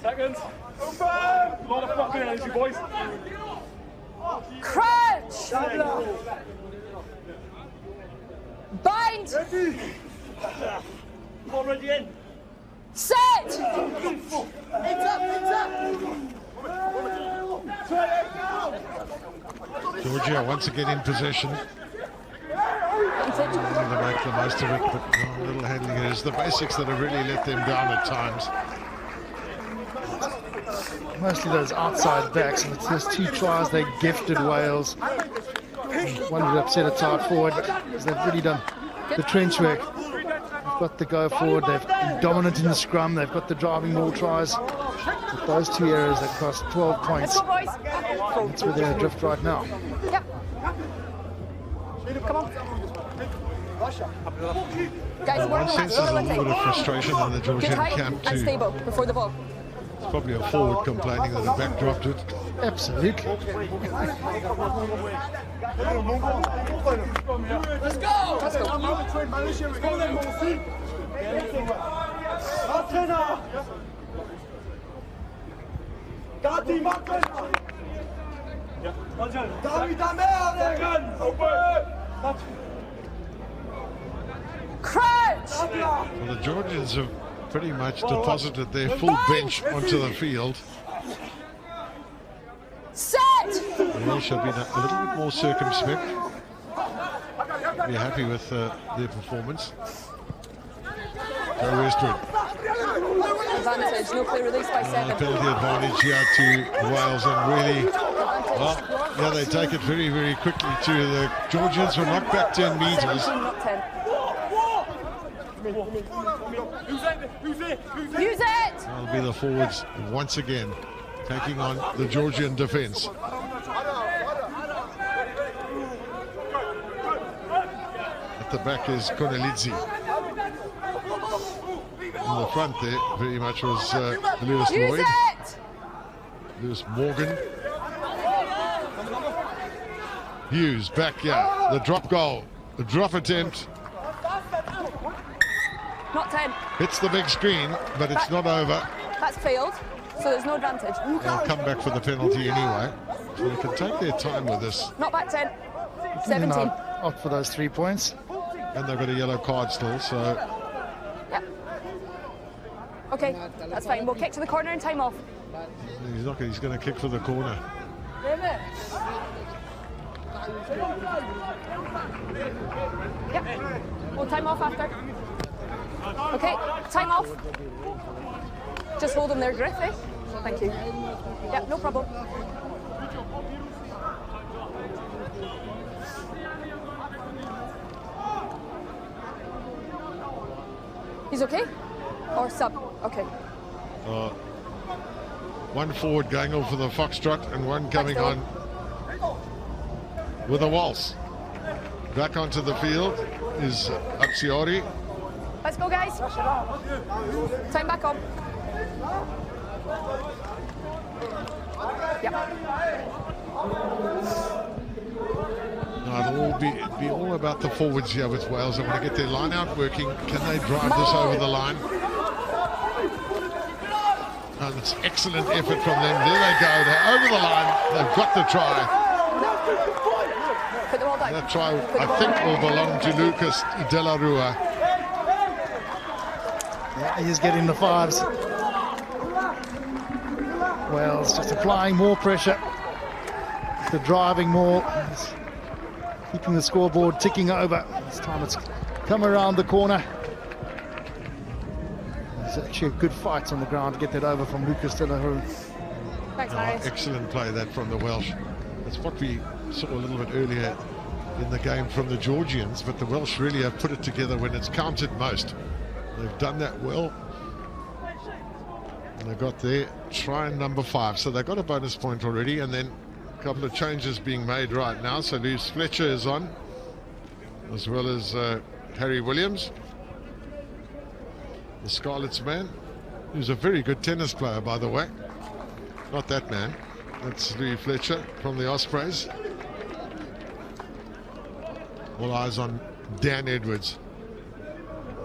S6: Seconds. A lot of fucking energy, boys.
S4: Crouch! Bind!
S6: Already in.
S4: Set!
S1: Georgia once again in possession. Trying to make the most of it, but a little handling it is the basics that have really let them down at times.
S3: Mostly those outside backs, and it's just 2 tries they gifted Wales. One would upset a tight forward, but they've really done the trench work. They've got the go forward, they've been dominant in the scrum, they've got the driving ball tries. With those 2 errors that cost 12 points. That's where they're adrift right now.
S4: Yep. Come on. Guys,
S1: One sense there's a little bit of frustration in the Georgian camp
S4: and
S1: too.
S4: stable before the ball.
S1: It's probably a forward complaining that a back dropped it.
S3: Absolutely.
S6: Let's go. Let's
S4: Crouch!
S1: Well, the Georgians have pretty much deposited their full bench onto the field.
S4: Set!
S1: The Welsh have been a little bit more circumspect. We're happy with their performance. Go westward.
S4: Advantage, no clear release by 7.
S1: Penalty advantage here to Wales, and really, well, yeah, they take it very, very quickly to the Georgians who are knocked back 10 meters.
S4: 17, not 10.
S6: Use it.
S4: Use it!
S1: That'll be the forwards once again. taking on the Georgian defense. At the back is Konelidze. In the front there, very much was Lewis Lloyd. Lewis Morgan. Hughes back here. The drop goal. The drop attempt.
S4: Not 10.
S1: Hits the big screen, but it's not over.
S4: That's failed, so there's no advantage.
S1: They'll come back for the penalty anyway. So they can take their time with this.
S4: Not back 10. 17.
S3: Out for those 3 points.
S1: And they've got a yellow card still, so...
S4: Yeah. Okay, that's fine. We'll kick to the corner and time off.
S1: He's going to kick for the corner.
S4: Yep. We'll time off after. Okay, time off. Just hold him there, Griff, eh? Thank you. Yeah, no problem. He's okay? Or sub? Okay.
S1: One forward going off for the foxtrot and one coming on with a waltz. Back onto the field is Axiori.
S4: Let's go, guys. Time back on. Yep.
S1: Now it'll be all about the forwards here with Wales. They want to get their line out working. Can they drive this over the line? And it's excellent effort from them. There they go. They're over the line. They've got the try.
S4: Put them all down.
S1: That try, I think, will belong to Lucas De La Rua.
S3: Yeah, he's getting the 5s. Wales just applying more pressure. They're driving more. It's keeping the scoreboard ticking over. This time it's come around the corner. It's actually a good fight on the ground to get that over from Lucas De La Rua.
S4: Thanks, Marius.
S1: Excellent play that from the Welsh. That's what we saw a little bit earlier in the game from the Georgians, but the Welsh really have put it together when it's counted most. They've done that well. And they got their try number 5. So they got a bonus point already, and then a couple of changes being made right now. So Lewis Fletcher is on, as well as Harry Williams, the Scarlets man, who's a very good tennis player, by the way. Not that man. That's Lewis Fletcher from the Ospreys. All eyes on Dan Edwards.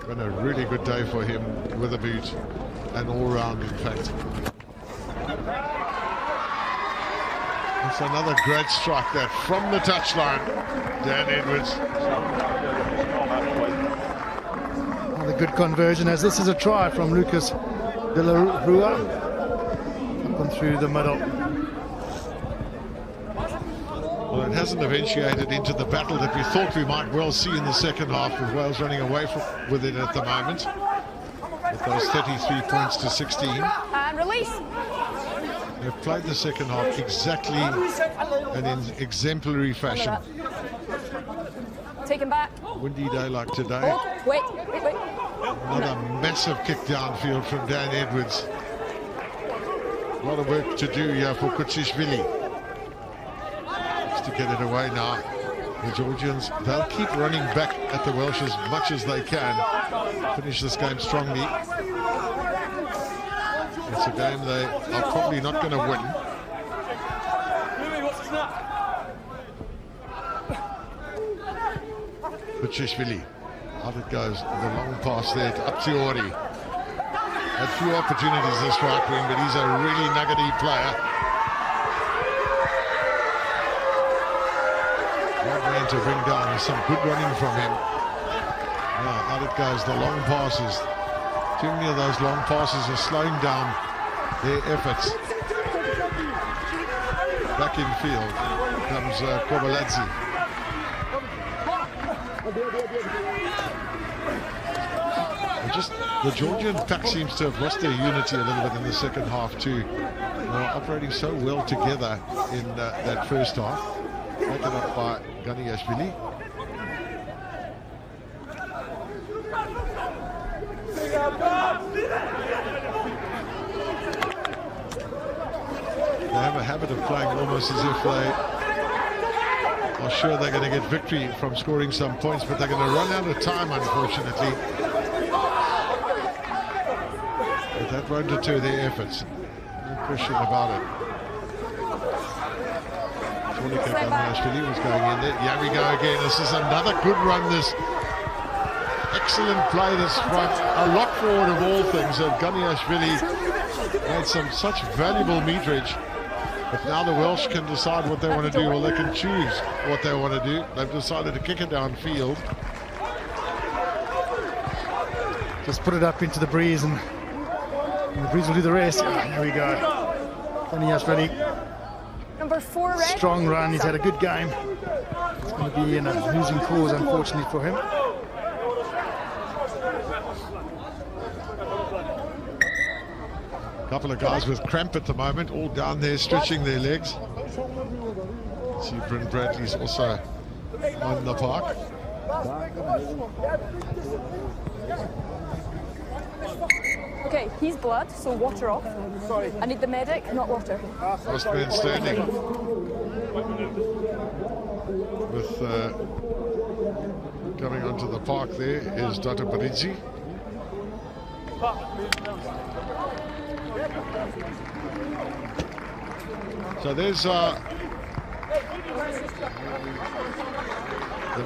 S1: Been a really good day for him with a boot and all round, in fact. It's another great strike that from the touchline. Dan Edwards.
S3: Another good conversion, as this is a try from Lucas De La Rua. Up and through the middle.
S1: Well, it hasn't eventuated into the battle that we thought we might well see in the second half, with Wales running away with it at the moment. With those 33 points to 16.
S4: And release.
S1: They've played the second half exactly and in exemplary fashion.
S4: Take him back.
S1: Windy day like today.
S4: Hold. Wait.
S1: Another massive kick downfield from Dan Edwards. A lot of work to do here for Kutsishvili. To get it away now. The Georgians, they'll keep running back at the Welsh as much as they can. Finish this game strongly. It's a game they are probably not going to win. Kutsishvili. Out it goes. The long pass there to Axiori. Had few opportunities this right wing, but he's a really nuggety player. To bring down some good running from him. Now out it goes, the long passes. Too many of those long passes are slowing down their efforts. Back in field comes Kovaladze. The Georgian pack seems to have lost their unity a little bit in the second half too. They were operating so well together in that first half. Taken up by Ganiashvili. They have a habit of playing almost as if they are sure they're going to get victory from scoring some points, but they're going to run out of time, unfortunately. But that won't deter their efforts. No question about it. Ganiashvili was going in there. Here we go again. This is another good run. This excellent play this front. A lock forward of all things. And Ganiashvili made such valuable meterage. But now the Welsh can decide what they want to do. Well, they can choose what they want to do. They've decided to kick it downfield.
S3: Just put it up into the breeze, and the breeze will do the rest. Here we go. Ganiashvili.
S4: Number 4, Red.
S3: Strong run. He's had a good game. It's going to be in a losing cause, unfortunately, for him.
S1: A couple of guys with cramp at the moment, all down there stretching their legs. See, Bryn Bradley's also on the park.
S4: Okay, he's blood, so water off. I need the medic, not water.
S1: Last man standing with coming onto the park there is Dr. Parizzi. So there's the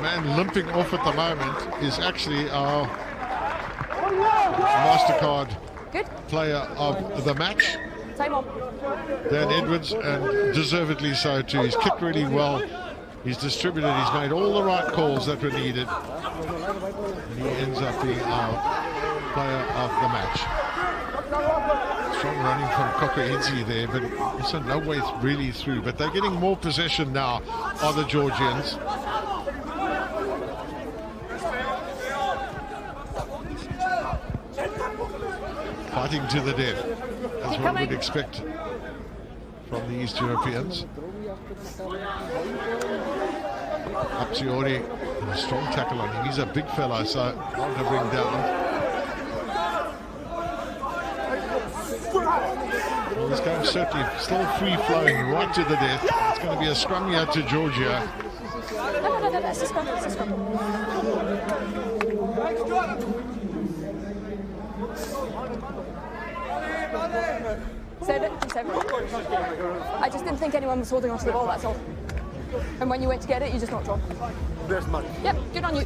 S1: man limping off at the moment is actually our MasterCard player of the match,
S4: Time on.
S1: Dan Edwards, and deservedly so too. He's kicked really well. He's distributed. He's made all the right calls that were needed. And he ends up being our player of the match. Strong running from Kokoidze there, but also no way really through. But they're getting more possession now, are the Georgians. Fighting to the death, as one would expect from the East Europeans. Apziori, a strong tackle on him. He's a big fella, so hard to bring down. Well, this game's certainly still free-flowing right to the death. It's going to be a scrum here to Georgia.
S4: No, it's a scrum, it's a scrum. Save it. I just didn't think anyone was holding onto the ball, that's all. And when you went to get it, you just knocked off. Yep, good on you.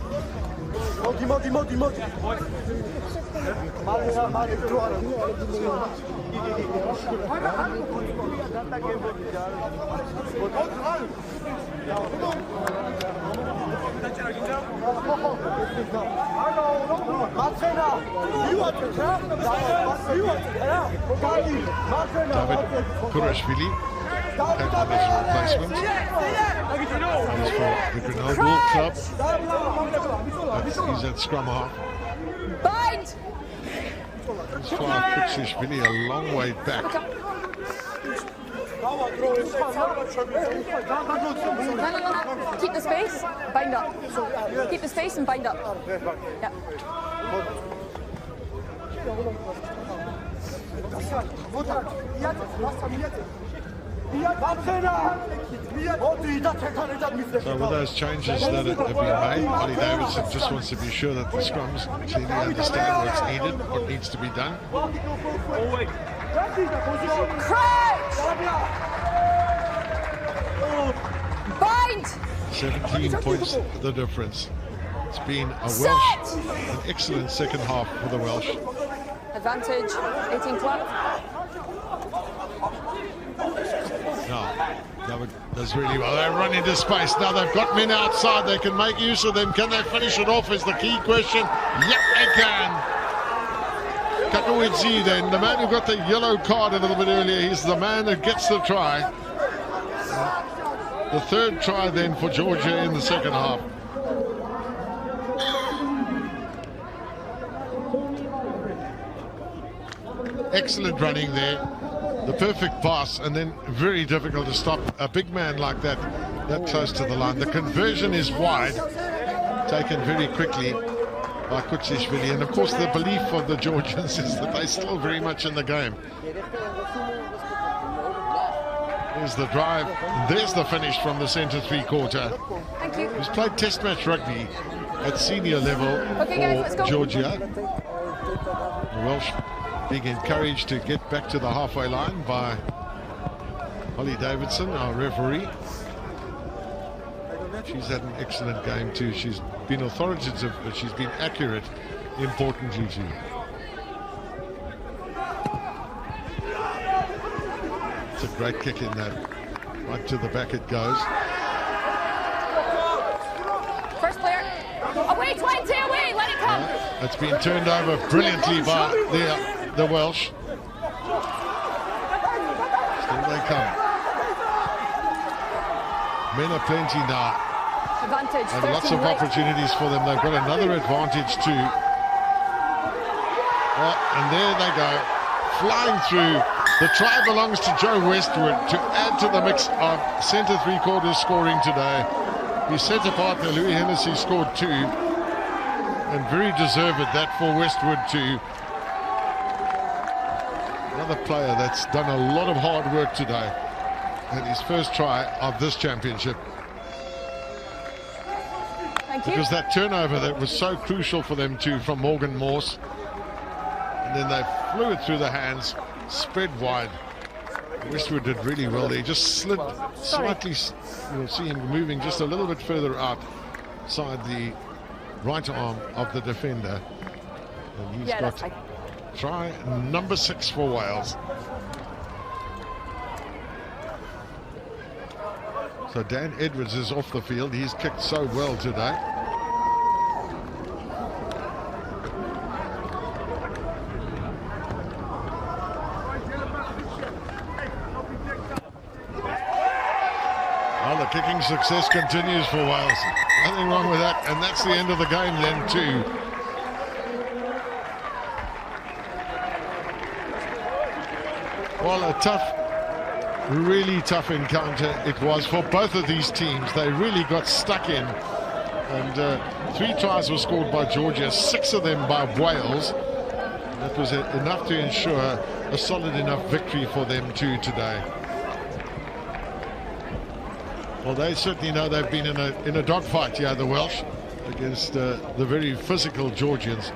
S1: David Kurashvili came on as a replacement. He's for the Grenoble club. He's at scrum half.
S4: Bind!
S1: As far as Kurashvili a long way back.
S4: No. Keep the space, bind up. Keep the space and bind up. Yeah.
S1: So with those changes that have been made, Ollie Davidson just wants to be sure that the scrums clearly understand what's needed, what needs to be done.
S4: Crouch! Bind!
S1: 17 points the difference. It's been a Welsh, an excellent second half for the Welsh.
S4: Advantage, 18 flat.
S1: Now, David does really well. They run into space. Now they've got men outside. They can make use of them. Can they finish it off is the key question. Yep, they can. Kakoidze then, the man who got the yellow card a little bit earlier, he's the man that gets the try. The third try then for Georgia in the second half. Excellent running there. The perfect pass, and then very difficult to stop a big man like that close to the line. The conversion is wide, taken very quickly by Kutsishvili, and of course the belief of the Georgians is that they're still very much in the game. There's the drive. There's the finish from the centre three-quarter.
S4: Thank you.
S1: He's played test match rugby at senior level
S4: Okay, guys, let's
S1: for
S4: go.
S1: Georgia. The Welsh being encouraged to get back to the halfway line by Holly Davidson, our referee. She's had an excellent game too. She's been authoritative, but she's been accurate, importantly too. It's a great kick in that. Right to the back it goes.
S4: First player. Away, 20, away, let it come.
S1: It's been turned over brilliantly by the Welsh. Still they come. Men are plenty now.
S4: Advantage.
S1: And lots of opportunities for them. They've got another advantage too. Oh, and there they go. Flying through. The try belongs to Joe Westwood to add to the mix of centre three-quarters scoring today. He set apart the Louis Hennessy scored 2. And very deserved that for Westwood too. Another player that's done a lot of hard work today. And his first try of this championship.
S4: Thank you.
S1: It was that turnover that was so crucial for them too from Morgan Morse. And then they flew it through the hands, spread wide. Westwood did really well there. Just slid slightly, you'll see him moving just a little bit further outside the right arm of the defender. And he's got try number 6 for Wales. So Dan Edwards is off the field. He's kicked so well today. Well, the kicking success continues for Wales. Nothing wrong with that. And that's the end of the game then too. Well, a tough, really tough encounter it was for both of these teams. They really got stuck in. And 3 tries were scored by Georgia, 6 of them by Wales. That was enough to ensure a solid enough victory for them too today. Well, they certainly know they've been in a dogfight, yeah, the Welsh, against the very physical Georgians.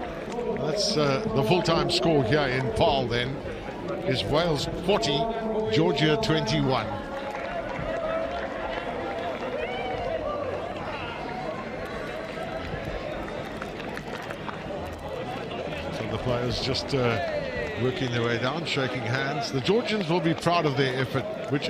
S1: That's the full-time score here in Paarl then is Wales 40, Georgia 21. So the players just working their way down, shaking hands. The Georgians will be proud of their effort, which